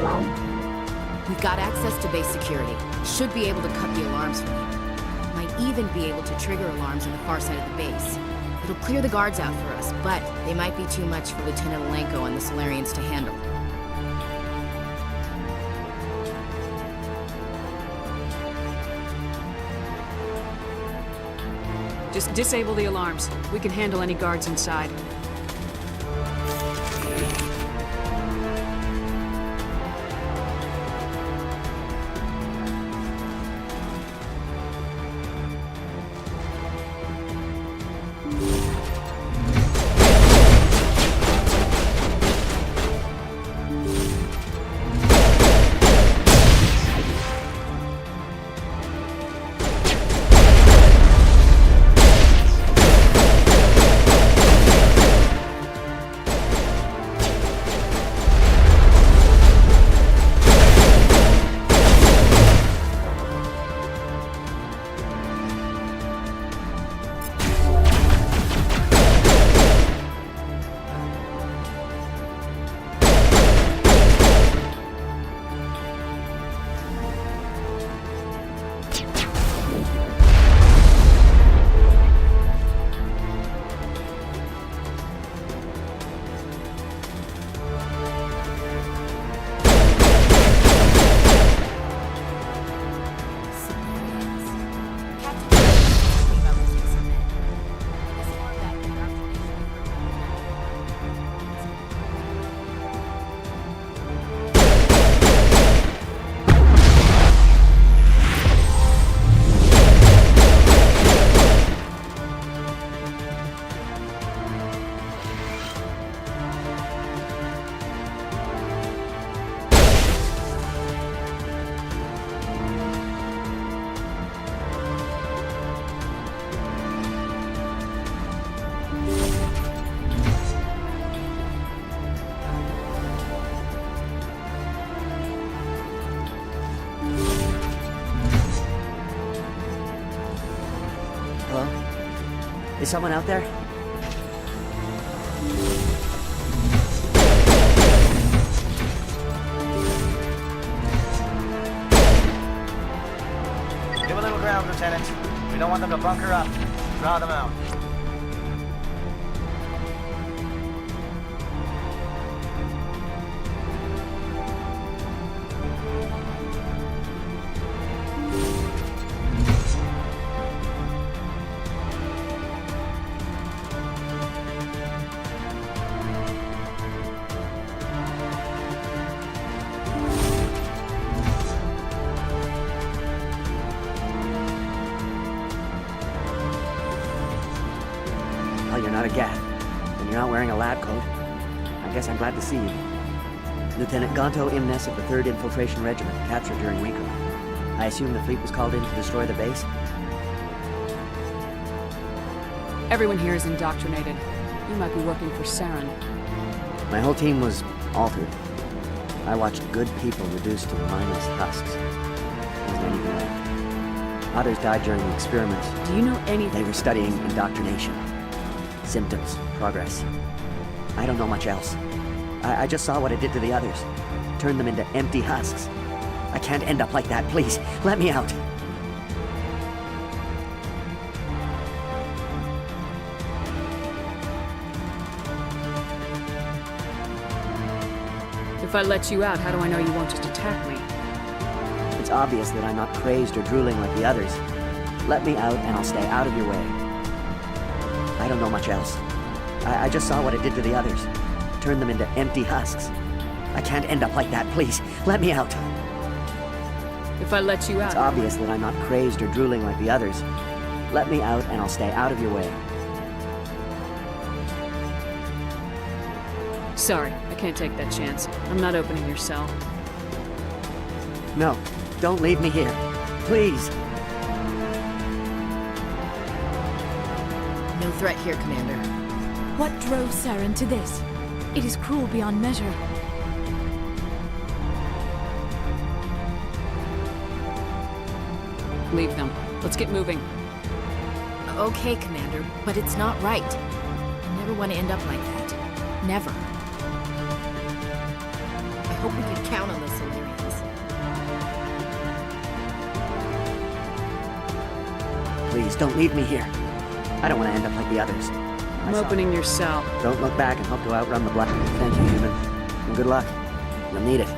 We've got access to base security. Should be able to cut the alarms from here. Might even be able to trigger alarms on the far side of the base. It'll clear the guards out for us, but they might be too much for Lieutenant Alenko and the Solarians to handle. Just disable the alarms. We can handle any guards inside. Is someone out there? Give a little ground, Lieutenant. We don't want them to bunker up. Draw them out. You're not a Gath, and you're not wearing a lab coat. I guess I'm glad to see you. Lieutenant Gonto Imnes of the 3rd Infiltration Regiment, captured during Rico. I assume the fleet was called in to destroy the base? Everyone here is indoctrinated. You might be working for Saren. My whole team was altered. I watched good people reduced to mindless husks. There wasn't anything left. Others died during the experiments. Do you know anything? They were studying indoctrination. Symptoms, progress. I don't know much else. I just saw what it did to the others. Turned them into empty husks. I can't end up like that, please. Let me out. If I let you out, how do I know you won't just attack me? It's obvious that I'm not crazed or drooling like the others. Let me out and I'll stay out of your way. I don't know much else. I just saw what it did to the others. Turned them into empty husks. I can't end up like that, please. Let me out. If I let you out... It's obvious that I'm not crazed or drooling like the others. Let me out and I'll stay out of your way. Sorry, I can't take that chance. I'm not opening your cell. No, don't leave me here. Please. No threat here, Commander. What drove Saren to this? It is cruel beyond measure. Leave them. Let's get moving. Okay, Commander, but it's not right. I never want to end up like that. Never. I Hope we can count on those Solarians. Please, don't leave me here. I don't want to end up like the others. I'm opening your cell. Don't look back and hope to outrun the black. Thank you, human. And good luck. You'll need it.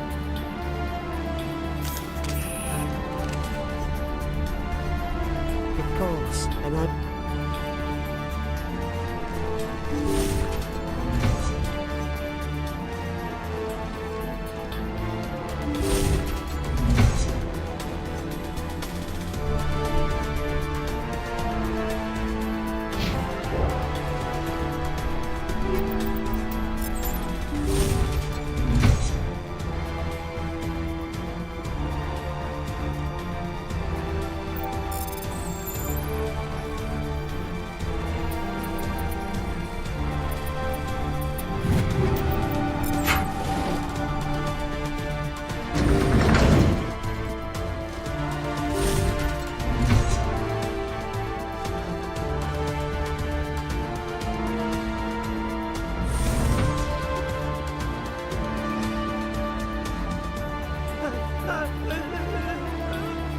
It calls, and I...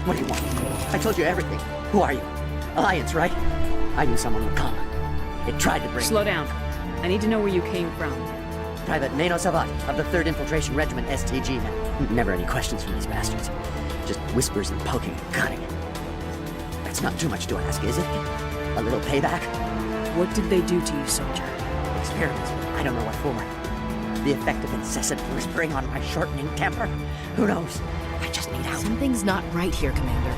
What do you want? I told you everything. Who are you? Alliance, right? I knew someone would come. It tried to bring... Slow down. I need to know where you came from. Private Nano Savat of the 3rd Infiltration Regiment STG. Never any questions from these bastards. Just whispers and poking and cutting. That's not too much to ask, is it? A little payback? What did they do to you, soldier? Experiments. I don't know what for. The effect of incessant whispering on my shortening temper? Who knows? I just need out. Something's not right here, Commander.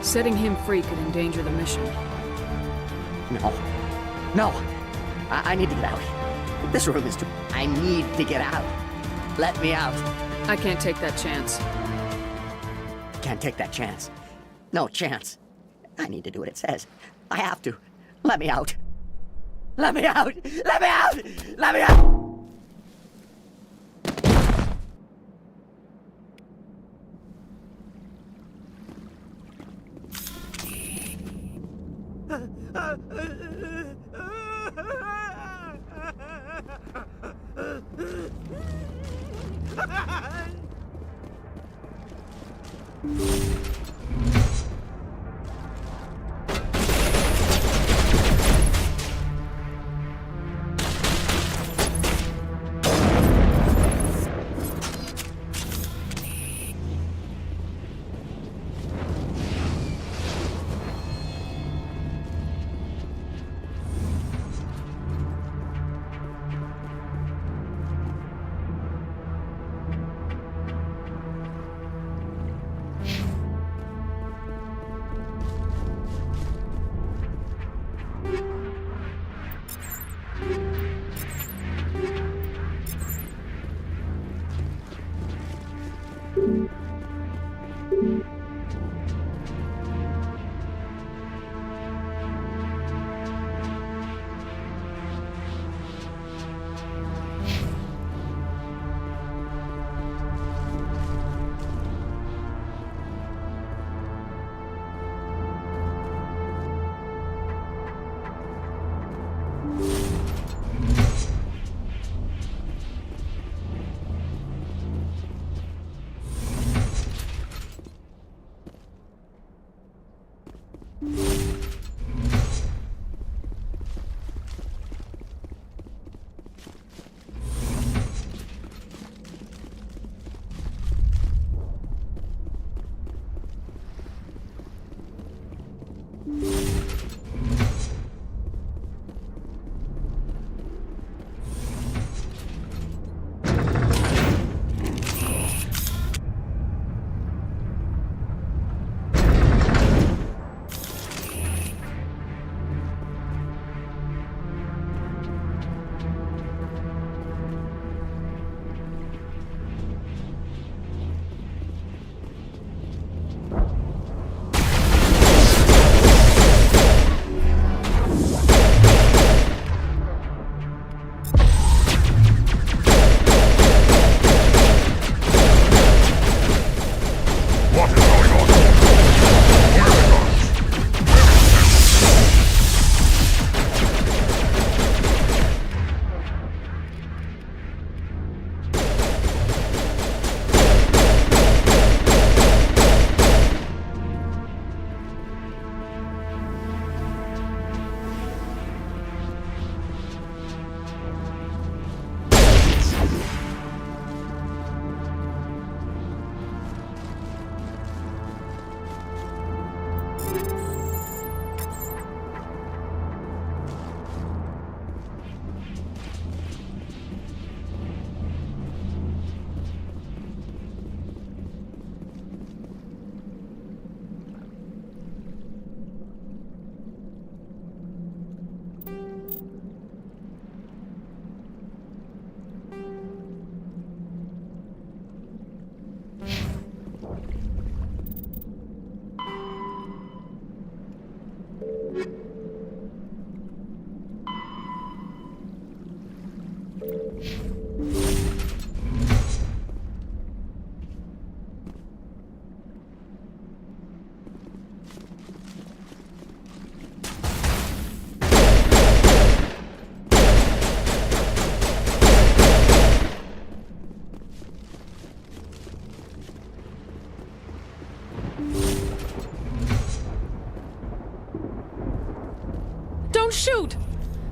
Setting him free could endanger the mission. No. No! I need to get out. This room is too... I need to get out. Let me out. I can't take that chance. Can't take that chance. No chance. I need to do what it says. I have to. Let me out. Let me out! Let me out! Let me out!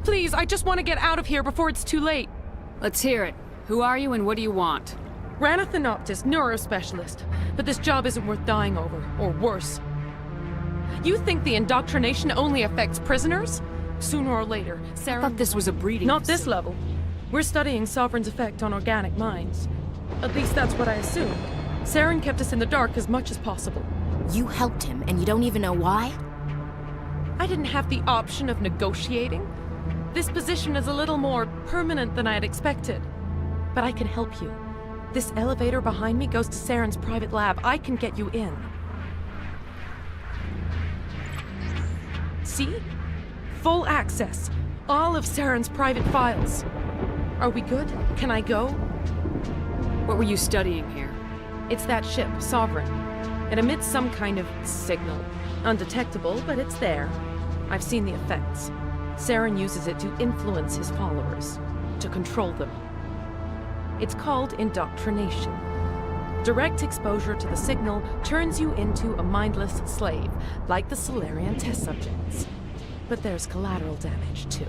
Please, I just want to get out of here before it's too late. Let's hear it. Who are you and what do you want? Ranathanoptis, neurospecialist. But this job isn't worth dying over, or worse. You think the indoctrination only affects prisoners? Sooner or later, Saren... I thought this was a breeding Not this facility. level. We're studying Sovereign's effect on organic minds. At least that's what I assumed. Saren kept us in the dark as much as possible. You helped him, and you don't even know why? I didn't have the option of negotiating. This position is a little more permanent than I had expected. But I can help you. This elevator behind me goes to Saren's private lab. I can get you in. See? Full access. All of Saren's private files. Are we good? Can I go? What were you studying here? It's that ship, Sovereign. It emits some kind of signal. Undetectable, but it's there. I've seen the effects. Saren uses it to influence his followers, to control them. It's called indoctrination. Direct exposure to the signal turns you into a mindless slave, like the Solarian test subjects. But there's collateral damage, too.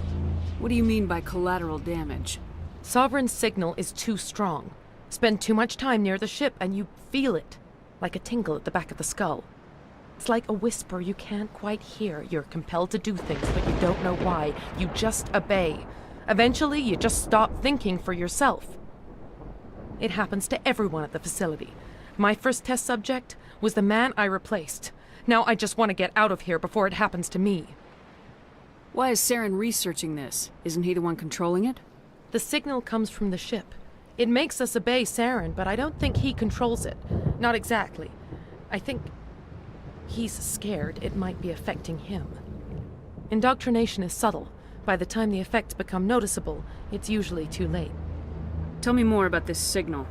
What do you mean by collateral damage? Sovereign's signal is too strong. Spend too much time near the ship and you feel it, like a tingle at the back of the skull. It's like a whisper you can't quite hear. You're compelled to do things, but you don't know why. You just obey. Eventually, you just stop thinking for yourself. It happens to everyone at the facility. My first test subject was the man I replaced. Now I just want to get out of here before it happens to me. Why is Saren researching this? Isn't he the one controlling it? The signal comes from the ship. It makes us obey Saren, but I don't think he controls it. Not exactly. I think he's scared it might be affecting him. Indoctrination is subtle. By the time the effects become noticeable, it's usually too late. Tell me more about this signal.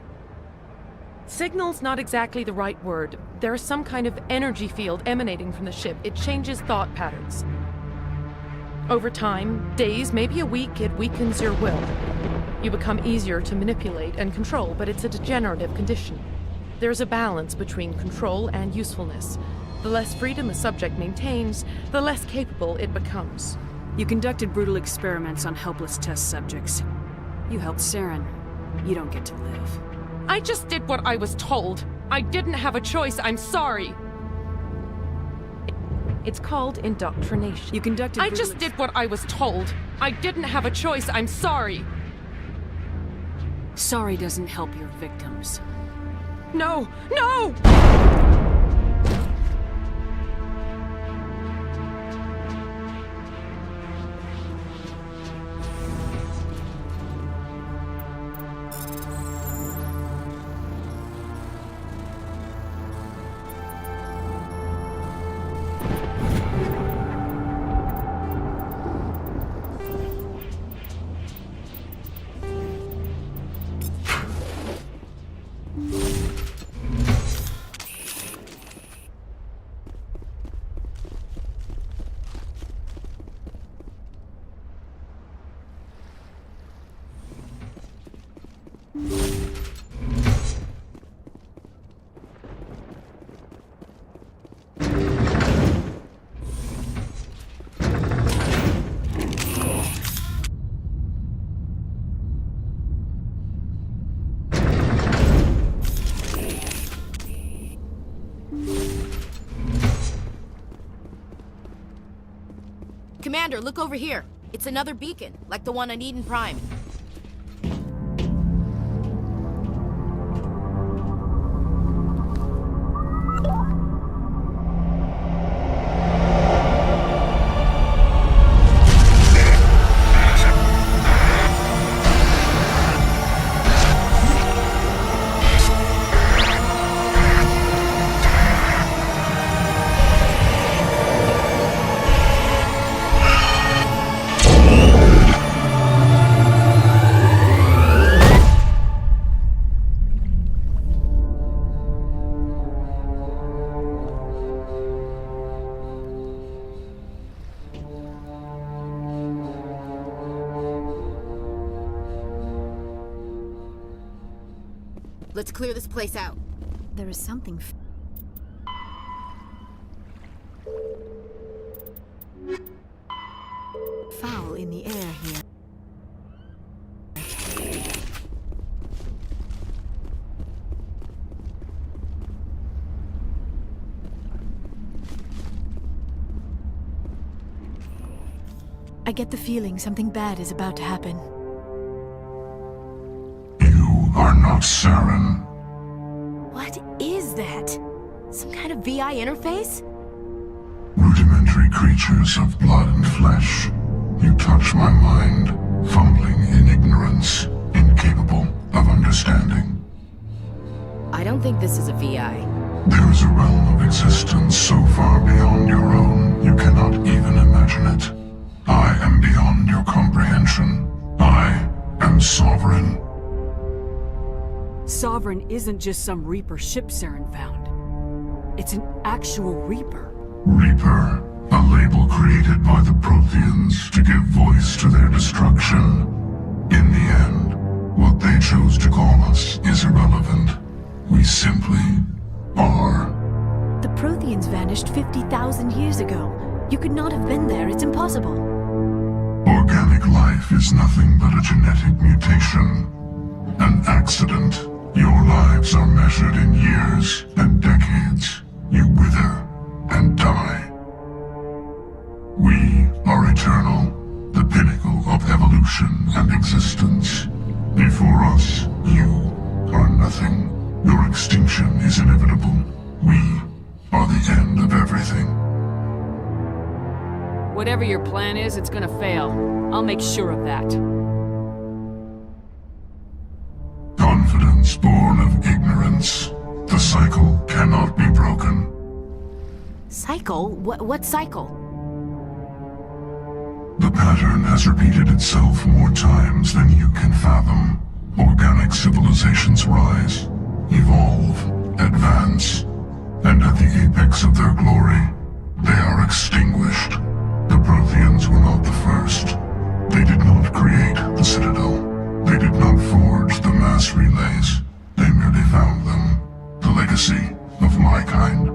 Signal's not exactly the right word. There's some kind of energy field emanating from the ship. It changes thought patterns. Over time, days, maybe a week, it weakens your will. You become easier to manipulate and control, but it's a degenerative condition. There's a balance between control and usefulness. The less freedom a subject maintains, the less capable it becomes. You conducted brutal experiments on helpless test subjects. You helped Saren. You don't get to live. I just did what I was told. I didn't have a choice. I'm sorry. It's called indoctrination. You conducted I just did what I was told. I didn't have a choice. I'm sorry. Sorry doesn't help your victims. No! No! Commander, look over here. It's another beacon, like the one on Eden Prime. Let's clear this place out. There is something foul in the air I get the feeling something bad is about to happen. You are not Saren. What is that? Some kind of VI interface? Rudimentary creatures of blood and flesh. You touch my mind, fumbling in ignorance, incapable of understanding. I don't think this is a VI. There is a realm of existence so far beyond your own, you cannot even imagine it. I am beyond your comprehension. I am sovereign. Sovereign isn't just some Reaper ship Saren found. It's an actual Reaper. Reaper, a label created by the Protheans to give voice to their destruction. In the end, what they chose to call us is irrelevant. We simply are. The Protheans vanished 50,000 years ago. You could not have been there. It's impossible. Organic life is nothing but a genetic mutation. An accident. Your lives are measured in years and decades. You wither and die. We are eternal, the pinnacle of evolution and existence. Before us, you are nothing. Your extinction is inevitable. We are the end of everything. Whatever your plan is, it's gonna fail. I'll make sure of that. Confidence born of ignorance. The cycle cannot be broken. Cycle? What cycle? The pattern has repeated itself more times than you can fathom. Organic civilizations rise, evolve, advance, and at the apex of their glory, they are extinguished. The Protheans were not the first. They did not create the Citadel. They did not forge the mass relays. They merely found them. The legacy of my kind.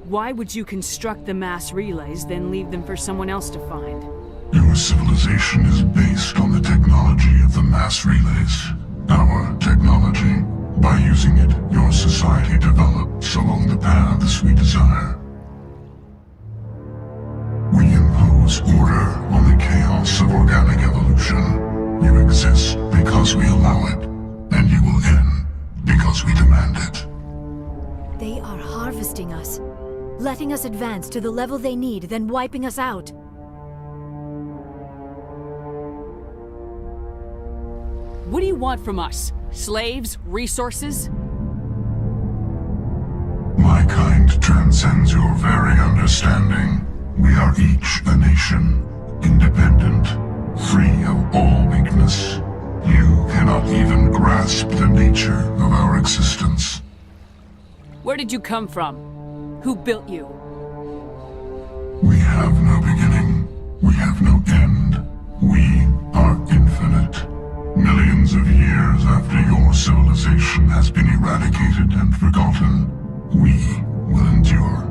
Why would you construct the mass relays, then leave them for someone else to find? Your civilization is based on the technology of the mass relays. Our technology. By using it, your society develops along the paths we desire. We impose order on the chaos of organic evolution. You exist because we allow it, and you will end because we demand it. They are harvesting us, letting us advance to the level they need, then wiping us out. What do you want from us? Slaves? Resources? My kind transcends your very understanding. We are each a nation, independent, free of all weakness. You cannot even grasp the nature of our existence. Where did you come from? Who built you? We have no beginning. We have no end. We are infinite. Millions of years after your civilization has been eradicated and forgotten, we will endure.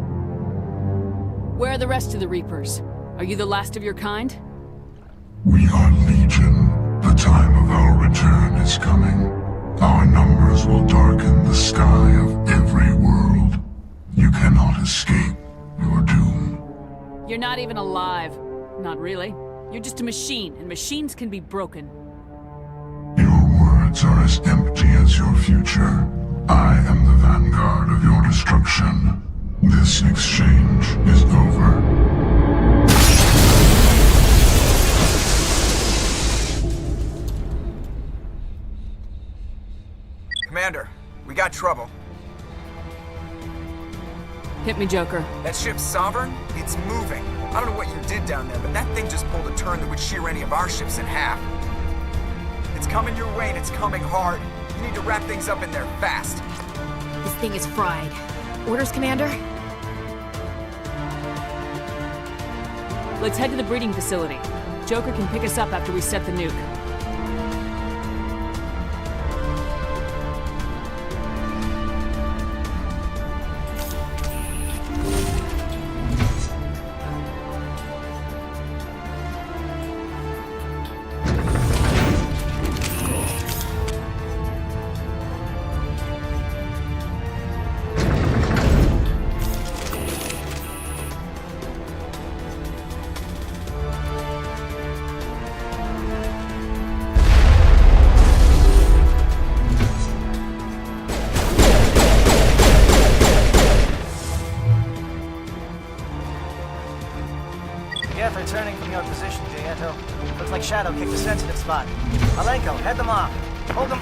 Where are the rest of the Reapers? Are you the last of your kind? We are legion. The time of our return is coming. Our numbers will darken the sky of every world. You cannot escape your doom. You're not even alive. Not really. You're just a machine, and machines can be broken. Your words are as empty as your future. I am the vanguard of your destruction. This exchange is over. Commander, we got trouble. Hit me, Joker. That ship's Sovereign? It's moving. I don't know what you did down there, but that thing just pulled a turn that would shear any of our ships in half. It's coming your way, and it's coming hard. You need to wrap things up in there fast. This thing is fried. Orders, Commander? Let's head to the breeding facility. Joker can pick us up after we set the nuke. returning from your position, Gieto. Looks like Shadow kicked a sensitive spot. Malenko, head them off. Hold them.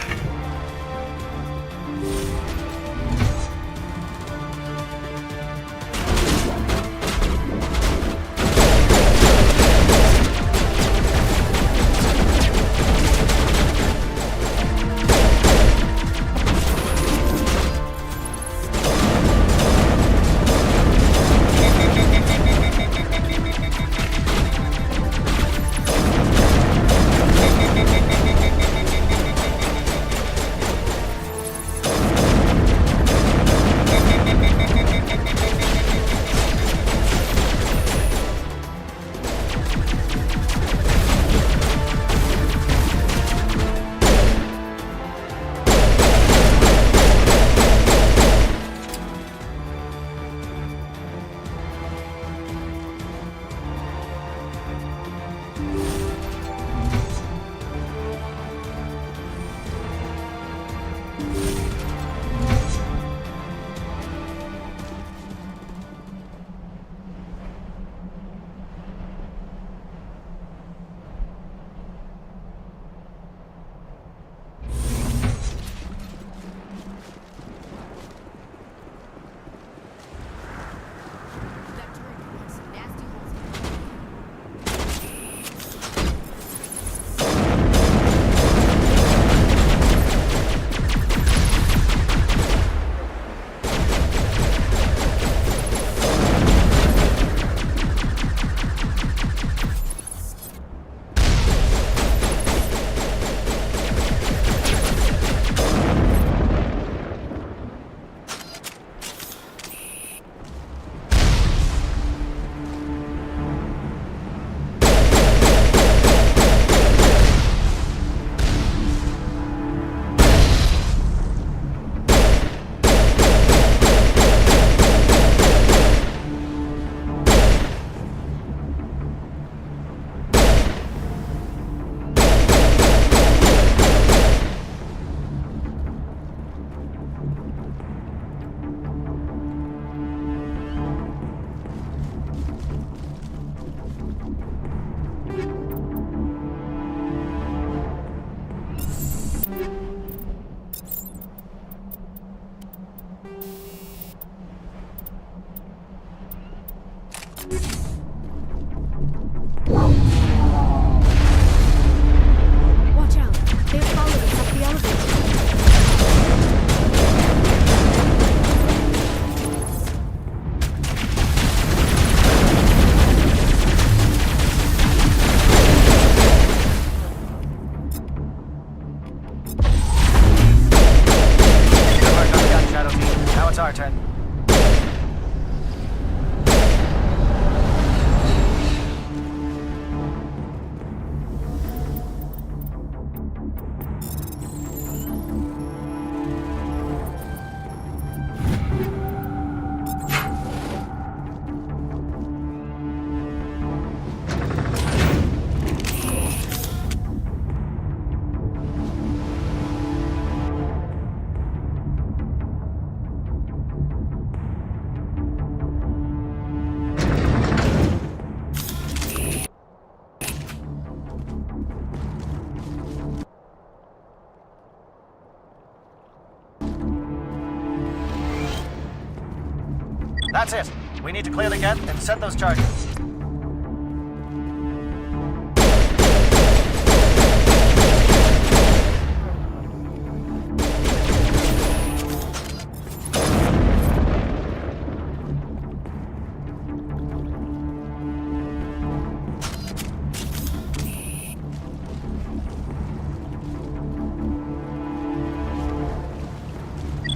That's it. We need to clear the gate and set those charges.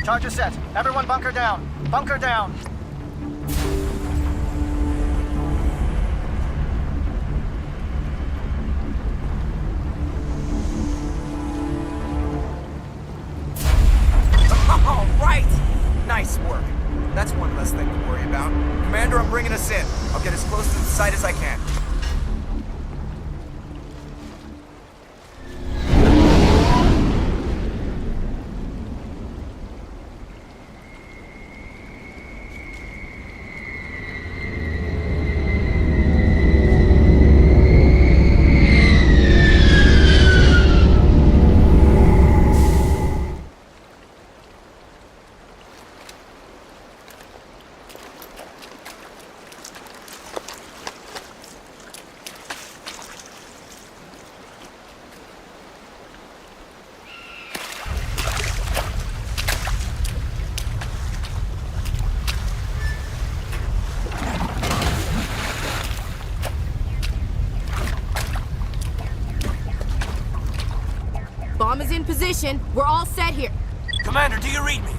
Charges set. Everyone bunker down. Bunker down. All right! Nice work. That's one less thing to worry about. Commander, I'm bringing us in. I'll get as close to the site as I can. Bomb is in position. We're all set here. Commander, do you read me?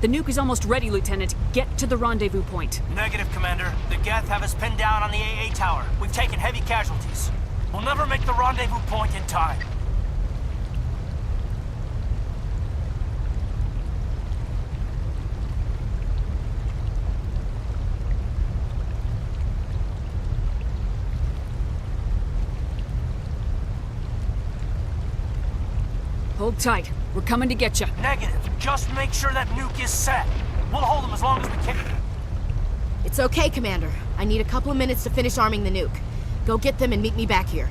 The nuke is almost ready, Lieutenant. Get to the rendezvous point. Negative, Commander. The Geth have us pinned down on the AA tower. We've taken heavy casualties. We'll never make the rendezvous point in time. Hold tight. We're coming to get you. Negative. Just make sure that nuke is set. We'll hold them as long as we can. It's okay, Commander. I need a couple of minutes to finish arming the nuke. Go get them and meet me back here.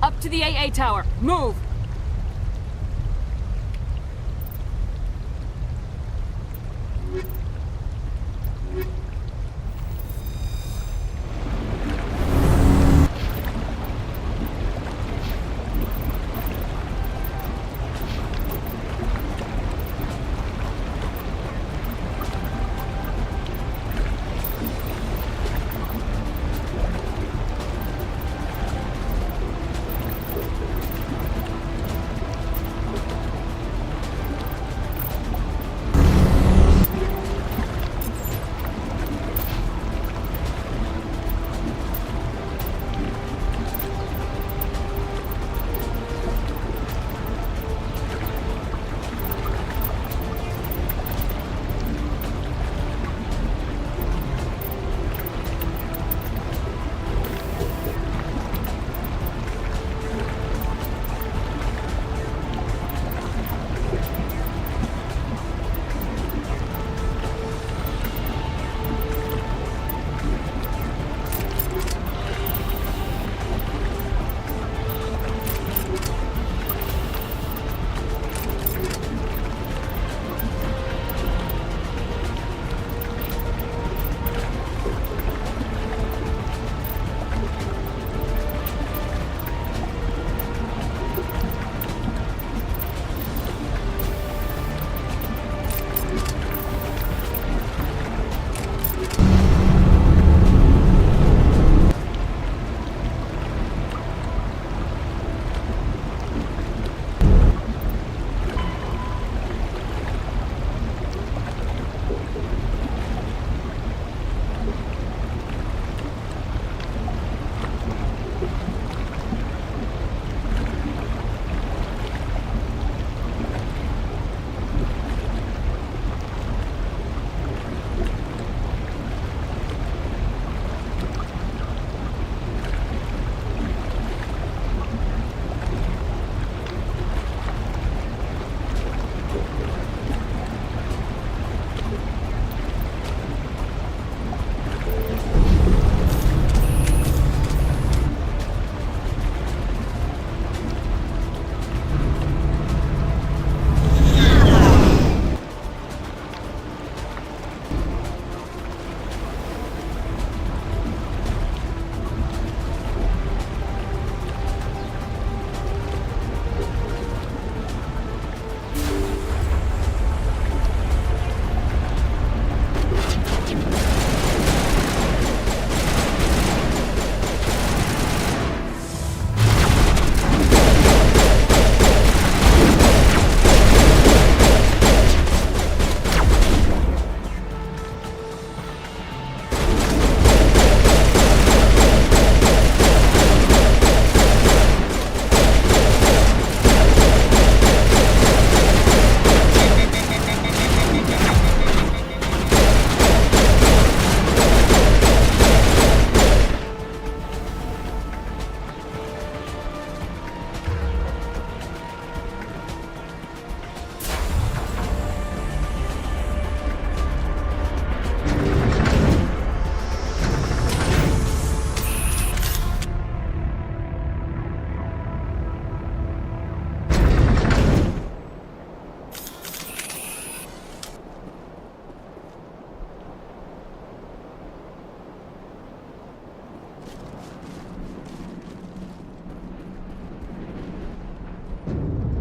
Up to the AA tower. Move!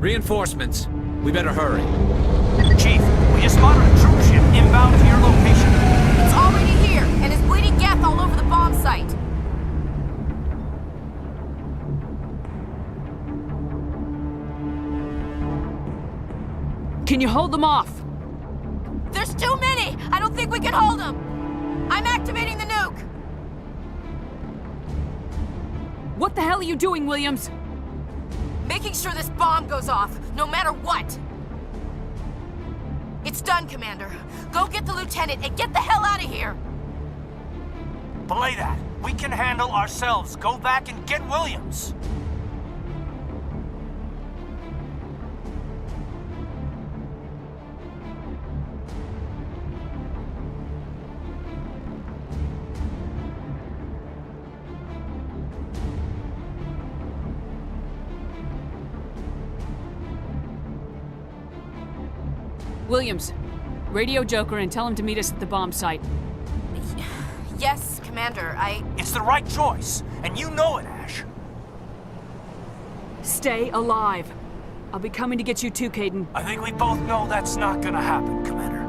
Reinforcements. We better hurry. Chief, we just spotted a troop ship inbound to your location. It's already here, and is bleeding gas all over the bomb site. Can you hold them off? There's too many! I don't think we can hold them! I'm activating the nuke! What the hell are you doing, Williams? Making sure this bomb goes off, no matter what! It's done, Commander. Go get the lieutenant and get the hell out of here! Belay that. We can handle ourselves. Go back and get Williams. Williams, radio Joker and tell him to meet us at the bomb site. Yes, Commander, It's the right choice, and you know it, Ash. Stay alive. I'll be coming to get you too, Caden. I think we both know that's not gonna happen, Commander.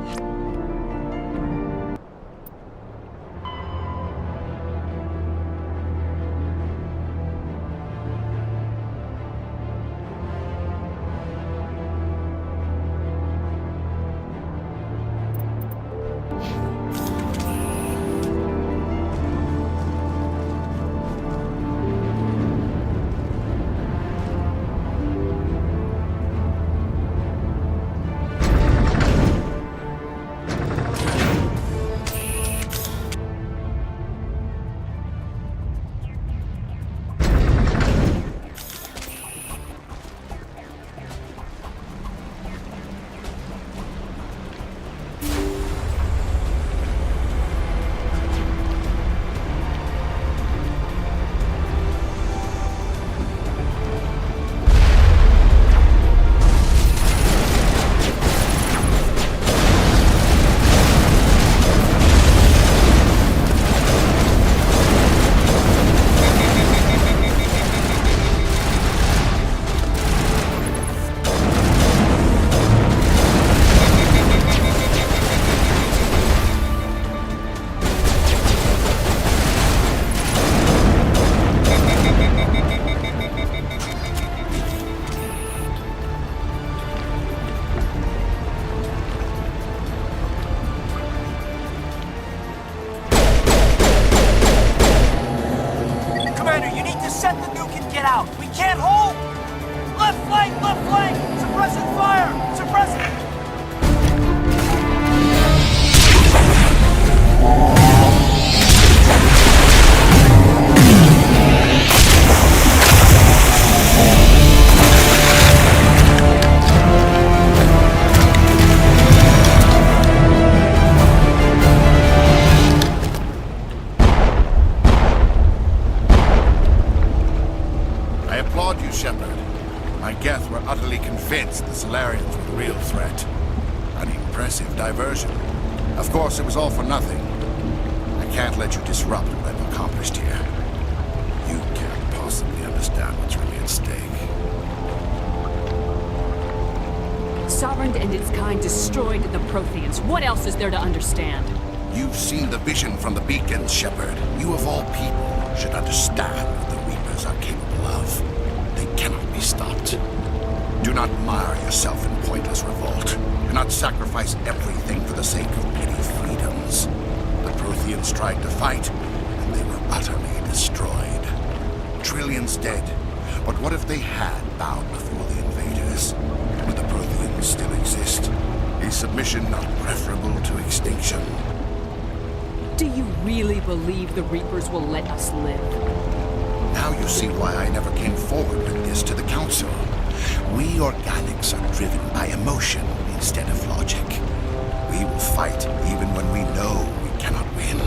Of course, it was all for nothing. I can't let you disrupt what I've accomplished here. You can't possibly understand what's really at stake. Sovereign and its kind destroyed the Protheans. What else is there to understand? You've seen the vision from the beacons, Shepard. You of all people should understand what the Reapers are capable of. They cannot be stopped. Do not mire yourself in pointless revolt. Do not sacrifice everything for the sake of petty freedoms. The Protheans tried to fight, and they were utterly destroyed. Trillions dead. But what if they had bowed before the invaders? Would the Protheans still exist? Is submission not preferable to extinction? Do you really believe the Reapers will let us live? Now you see why I never came forward with this to the Council. We organics are driven by emotion instead of logic. We will fight even when we know we cannot win.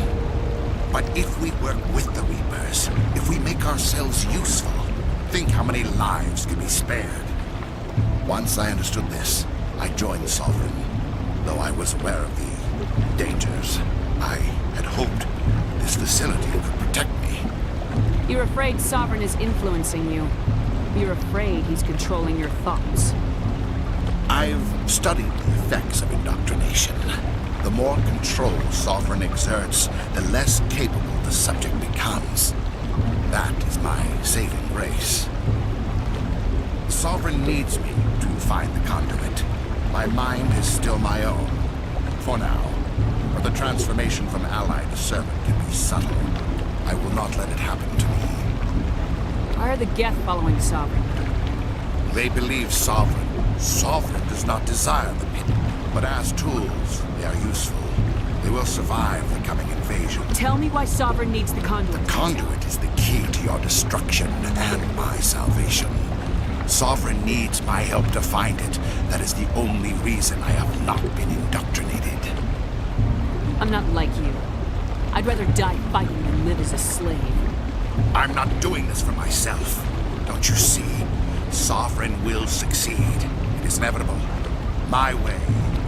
But if we work with the Reapers, if we make ourselves useful, think how many lives could be spared. Once I understood this, I joined Sovereign. Though I was aware of the dangers, I had hoped this facility could protect me. You're afraid Sovereign is influencing you. You're afraid he's controlling your thoughts. I've studied the effects of indoctrination. The more control Sovereign exerts, the less capable the subject becomes. That is my saving grace. Sovereign needs me to find the conduit. My mind is still my own, for now. But the transformation from ally to servant can be subtle. I will not let it happen to me. Why are the Geth following Sovereign? They believe Sovereign does not desire them, but as tools, they are useful. They will survive the coming invasion. Tell me why Sovereign needs the conduit. The conduit is the key to your destruction and my salvation. Sovereign needs my help to find it. That is the only reason I have not been indoctrinated. I'm not like you. I'd rather die fighting than live as a slave. I'm not doing this for myself. Don't you see? Sovereign will succeed. It is inevitable. My way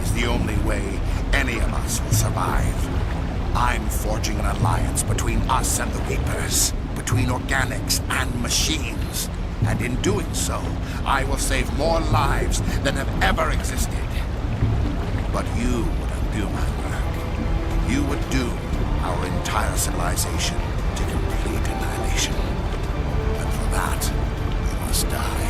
is the only way any of us will survive. I'm forging an alliance between us and the Reapers, between organics and machines. And in doing so, I will save more lives than have ever existed. But you would undo my work. You would doom our entire civilization to complete annihilation. And for that, we must die.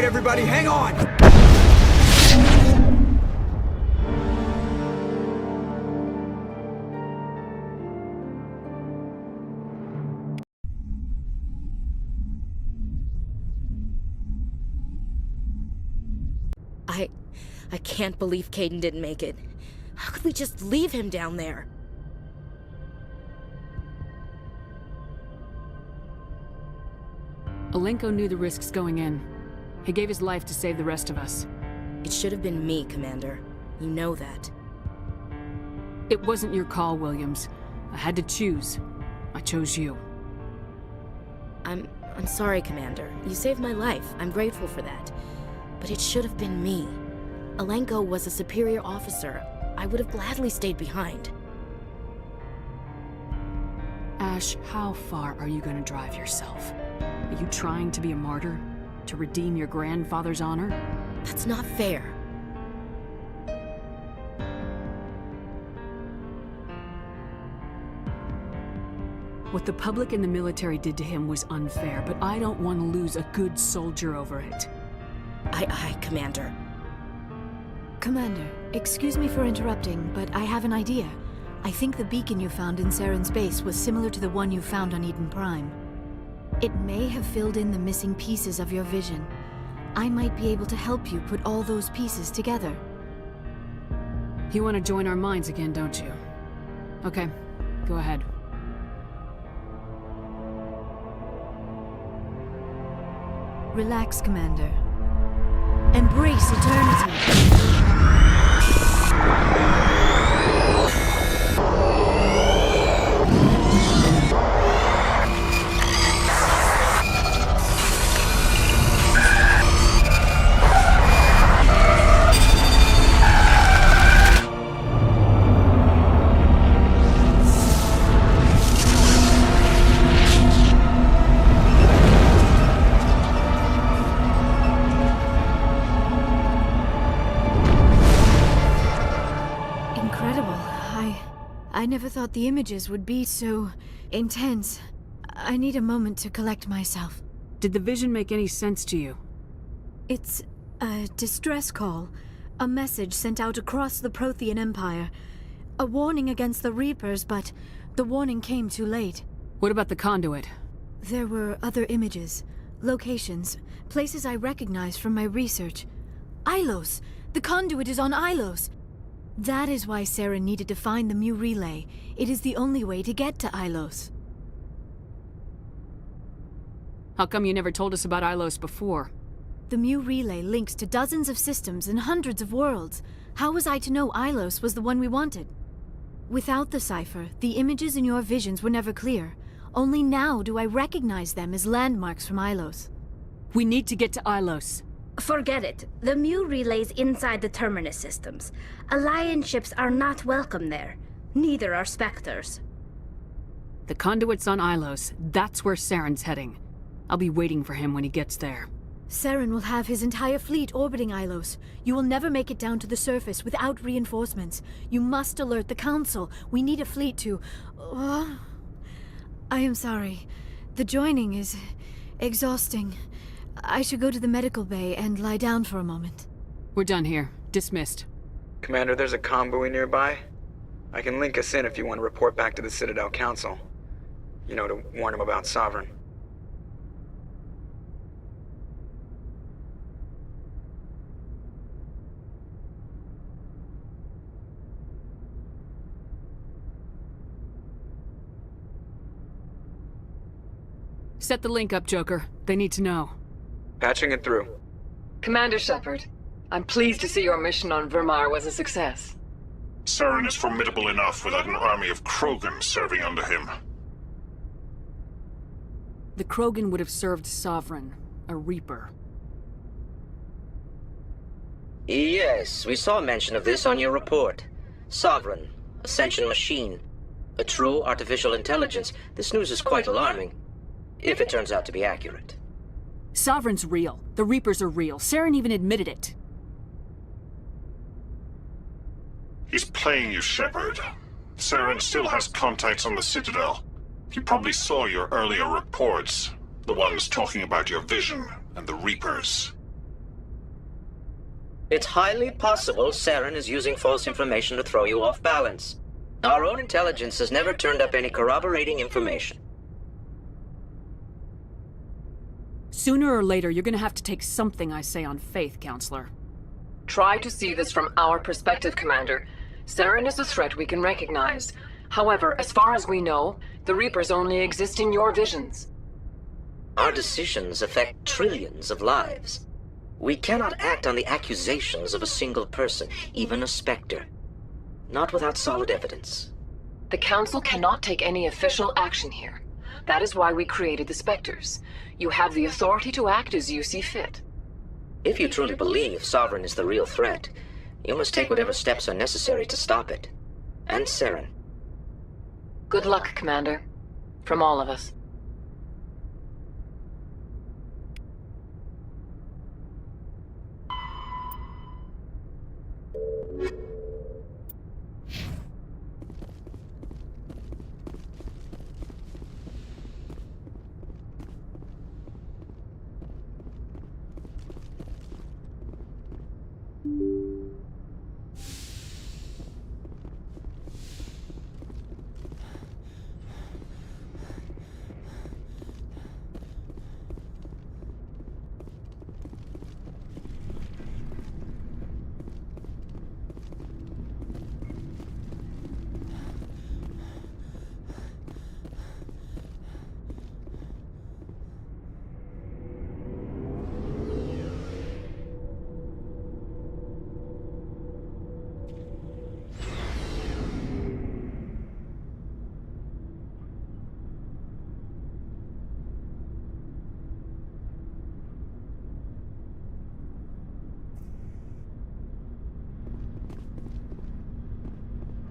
Everybody, hang on! I can't believe Caden didn't make it. How could we just leave him down there? Alenko knew the risks going in. He gave his life to save the rest of us. It should have been me, Commander. You know that. It wasn't your call, Williams. I had to choose. I chose you. I'm sorry, Commander. You saved my life. I'm grateful for that. But it should have been me. Alenko was a superior officer. I would have gladly stayed behind. Ash, how far are you going to drive yourself? Are you trying to be a martyr? To redeem your grandfather's honor? That's not fair. What the public and the military did to him was unfair, but I don't want to lose a good soldier over it. Aye, Commander. Commander, excuse me for interrupting, but I have an idea. I think the beacon you found in Saren's base was similar to the one you found on Eden Prime. It may have filled in the missing pieces of your vision. I might be able to help you put all those pieces together. You want to join our minds again, don't you? Okay, go ahead. Relax, Commander. Embrace eternity. I never thought the images would be so intense. I need a moment to collect myself. Did the vision make any sense to you? It's a distress call. A message sent out across the Prothean Empire. A warning against the Reapers, but the warning came too late. What about the conduit? There were other images, locations, places I recognized from my research. Ilos! The conduit is on Ilos! That is why Saren needed to find the Mu relay. It is the only way to get to Ilos. How come you never told us about Ilos before? The Mu relay links to dozens of systems and hundreds of worlds. How was I to know Ilos was the one we wanted? Without the cipher, the images in your visions were never clear. Only now do I recognize them as landmarks from Ilos. We need to get to Ilos. Forget it. The Mu relay's inside the Terminus systems. Alliance ships are not welcome there. Neither are Spectres. The conduit's on Ilos. That's where Saren's heading. I'll be waiting for him when he gets there. Saren will have his entire fleet orbiting Ilos. You will never make it down to the surface without reinforcements. You must alert the Council. We need a fleet to... I am sorry. The joining is exhausting. I should go to the medical bay and lie down for a moment. We're done here. Dismissed. Commander, there's a convoy nearby. I can link us in if you want to report back to the Citadel Council. You know, to warn them about Sovereign. Set the link up, Joker. They need to know. Patching it through. Commander Shepard, I'm pleased to see your mission on Vermar was a success. Saren is formidable enough without an army of Krogan serving under him. The Krogan would have served Sovereign, a Reaper. Yes, we saw mention of this on your report. Sovereign, Ascension machine, a true artificial intelligence. This news is quite alarming, if it turns out to be accurate. Sovereign's real. The Reapers are real. Saren even admitted it. He's playing you, Shepard. Saren still has contacts on the Citadel. He probably saw your earlier reports. The ones talking about your vision and the Reapers. It's highly possible Saren is using false information to throw you off balance. Our own intelligence has never turned up any corroborating information. Sooner or later, you're gonna have to take something I say on faith, Counselor. Try to see this from our perspective, Commander. Saren is a threat we can recognize. However, as far as we know, the Reapers only exist in your visions. Our decisions affect trillions of lives. We cannot act on the accusations of a single person, even a Spectre. Not without solid evidence. The Council cannot take any official action here. That is why we created the Spectres. You have the authority to act as you see fit. If you truly believe Sovereign is the real threat, you must take whatever steps are necessary to stop it. And Saren. Good luck, Commander. From all of us.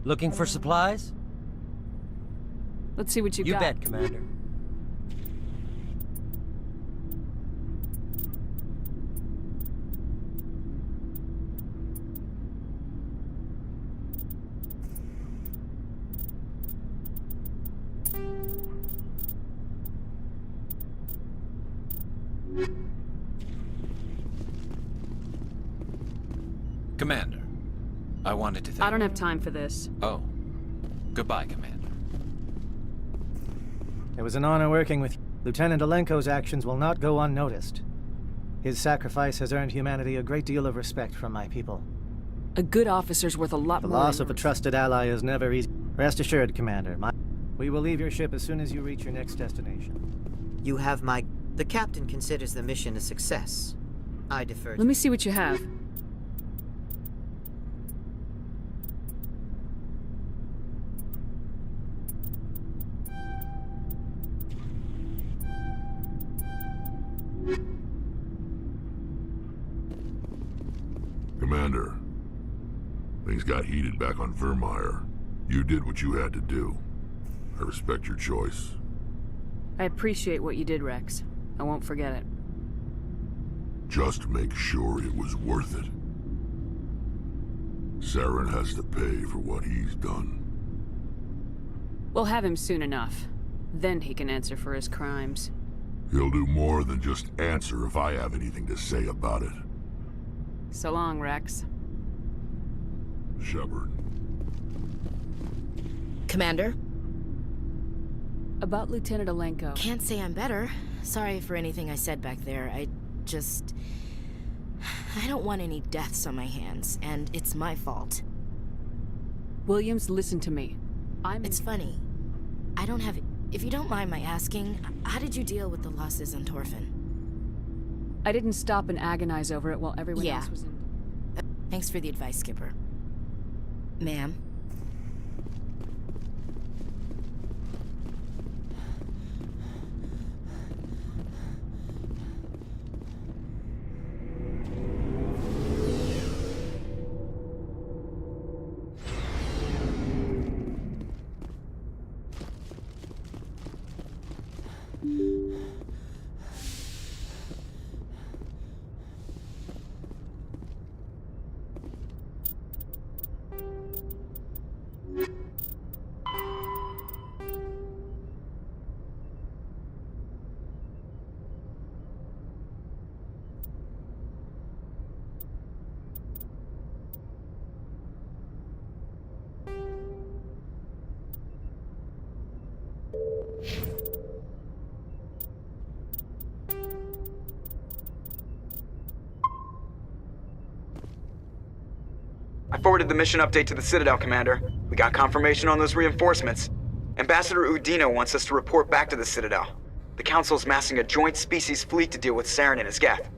Looking for supplies? Let's see what you got. You bet, Commander. Commander, I wanted to thank... I don't have time for this. Oh. Goodbye, Commander. It was an honor working with you. Lieutenant Alenko's actions will not go unnoticed. His sacrifice has earned humanity a great deal of respect from my people. A good officer's worth a lot The more. loss of a trusted ally is never easy. Rest assured, Commander. We will leave your ship as soon as you reach your next destination. You have my... The captain considers the mission a success. I defer to... Let me see what you have. Commander, things got heated back on Vermeer. You did what you had to do. I respect your choice. I appreciate what you did, Rex. I won't forget it. Just make sure it was worth it. Saren has to pay for what he's done. We'll have him soon enough. Then he can answer for his crimes. He'll do more than just answer if I have anything to say about it. So long, Rex. Shepard. Commander? About Lieutenant Alenko. Can't say I'm better. Sorry for anything I said back there. I don't want any deaths on my hands, and it's my fault. Williams, listen to me. It's funny. I don't have... If you don't mind my asking, how did you deal with the losses on Torfin? I didn't stop and agonize over it while everyone Yeah. else was in... Thanks for the advice, Skipper. Ma'am? I forwarded the mission update to the Citadel, Commander. We got confirmation on those reinforcements. Ambassador Udino wants us to report back to the Citadel. The Council's massing a joint species fleet to deal with Saren and his Geth.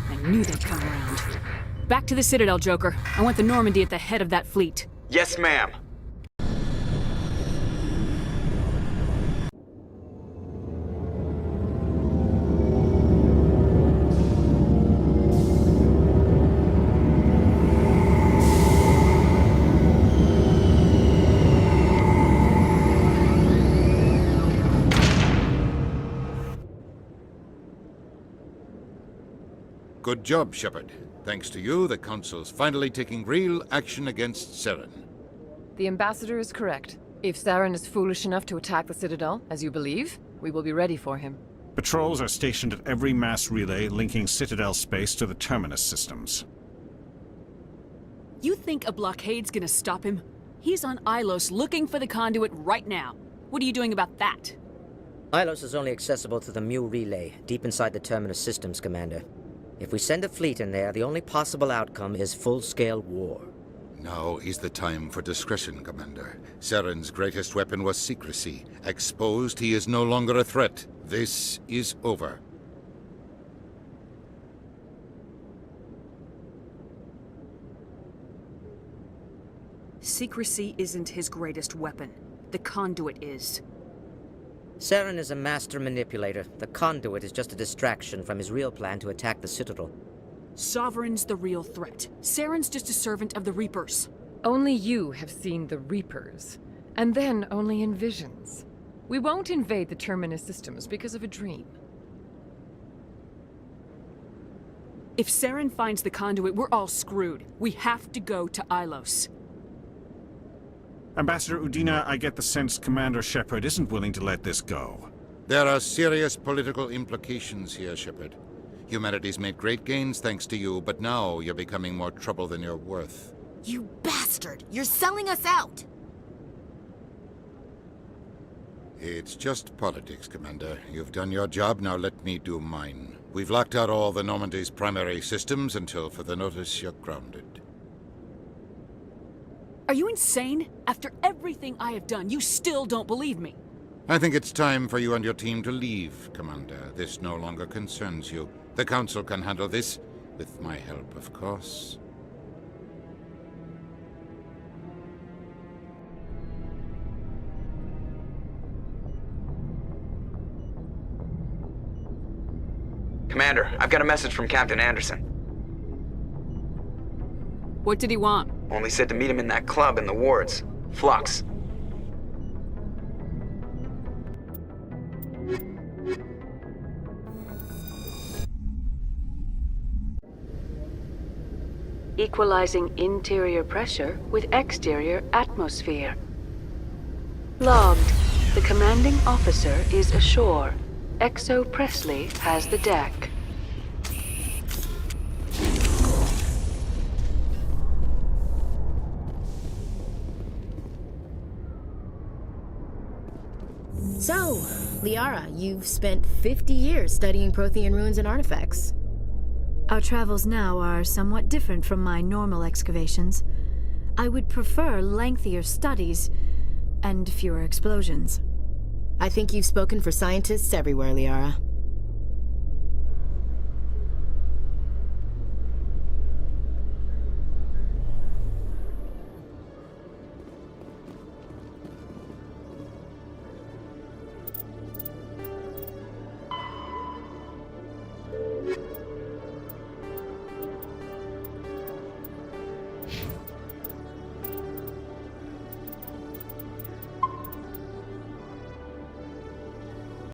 I knew they'd come around. Back to the Citadel, Joker. I want the Normandy at the head of that fleet. Yes, ma'am. Good job, Shepard. Thanks to you, the Council's finally taking real action against Saren. The Ambassador is correct. If Saren is foolish enough to attack the Citadel, as you believe, we will be ready for him. Patrols are stationed at every mass relay linking Citadel space to the Terminus systems. You think a blockade's gonna stop him? He's on Ilos looking for the conduit right now. What are you doing about that? Ilos is only accessible through the Mu relay, deep inside the Terminus systems, Commander. If we send a fleet in there, the only possible outcome is full-scale war. Now is the time for discretion, Commander. Saren's greatest weapon was secrecy. Exposed, he is no longer a threat. This is over. Secrecy isn't his greatest weapon. The conduit is. Saren is a master manipulator. The conduit is just a distraction from his real plan to attack the Citadel. Sovereign's the real threat. Saren's just a servant of the Reapers. Only you have seen the Reapers, and then only in visions. We won't invade the Terminus systems because of a dream. If Saren finds the conduit, we're all screwed. We have to go to Ilos. Ambassador Udina, I get the sense Commander Shepard isn't willing to let this go. There are serious political implications here, Shepard. Humanity's made great gains thanks to you, but now you're becoming more trouble than you're worth. You bastard! You're selling us out! It's just politics, Commander. You've done your job, now let me do mine. We've locked out all the Normandy's primary systems until further notice you're grounded. Are you insane? After everything I have done, you still don't believe me. I think it's time for you and your team to leave, Commander. This no longer concerns you. The Council can handle this, with my help, of course. Commander, I've got a message from Captain Anderson. What did he want? Only said to meet him in that club in the wards. Flux. Equalizing interior pressure with exterior atmosphere. Logged. The commanding officer is ashore. Exo Presley has the deck. So, Liara, you've spent 50 years studying Prothean ruins and artifacts. Our travels now are somewhat different from my normal excavations. I would prefer lengthier studies and fewer explosions. I think you've spoken for scientists everywhere, Liara.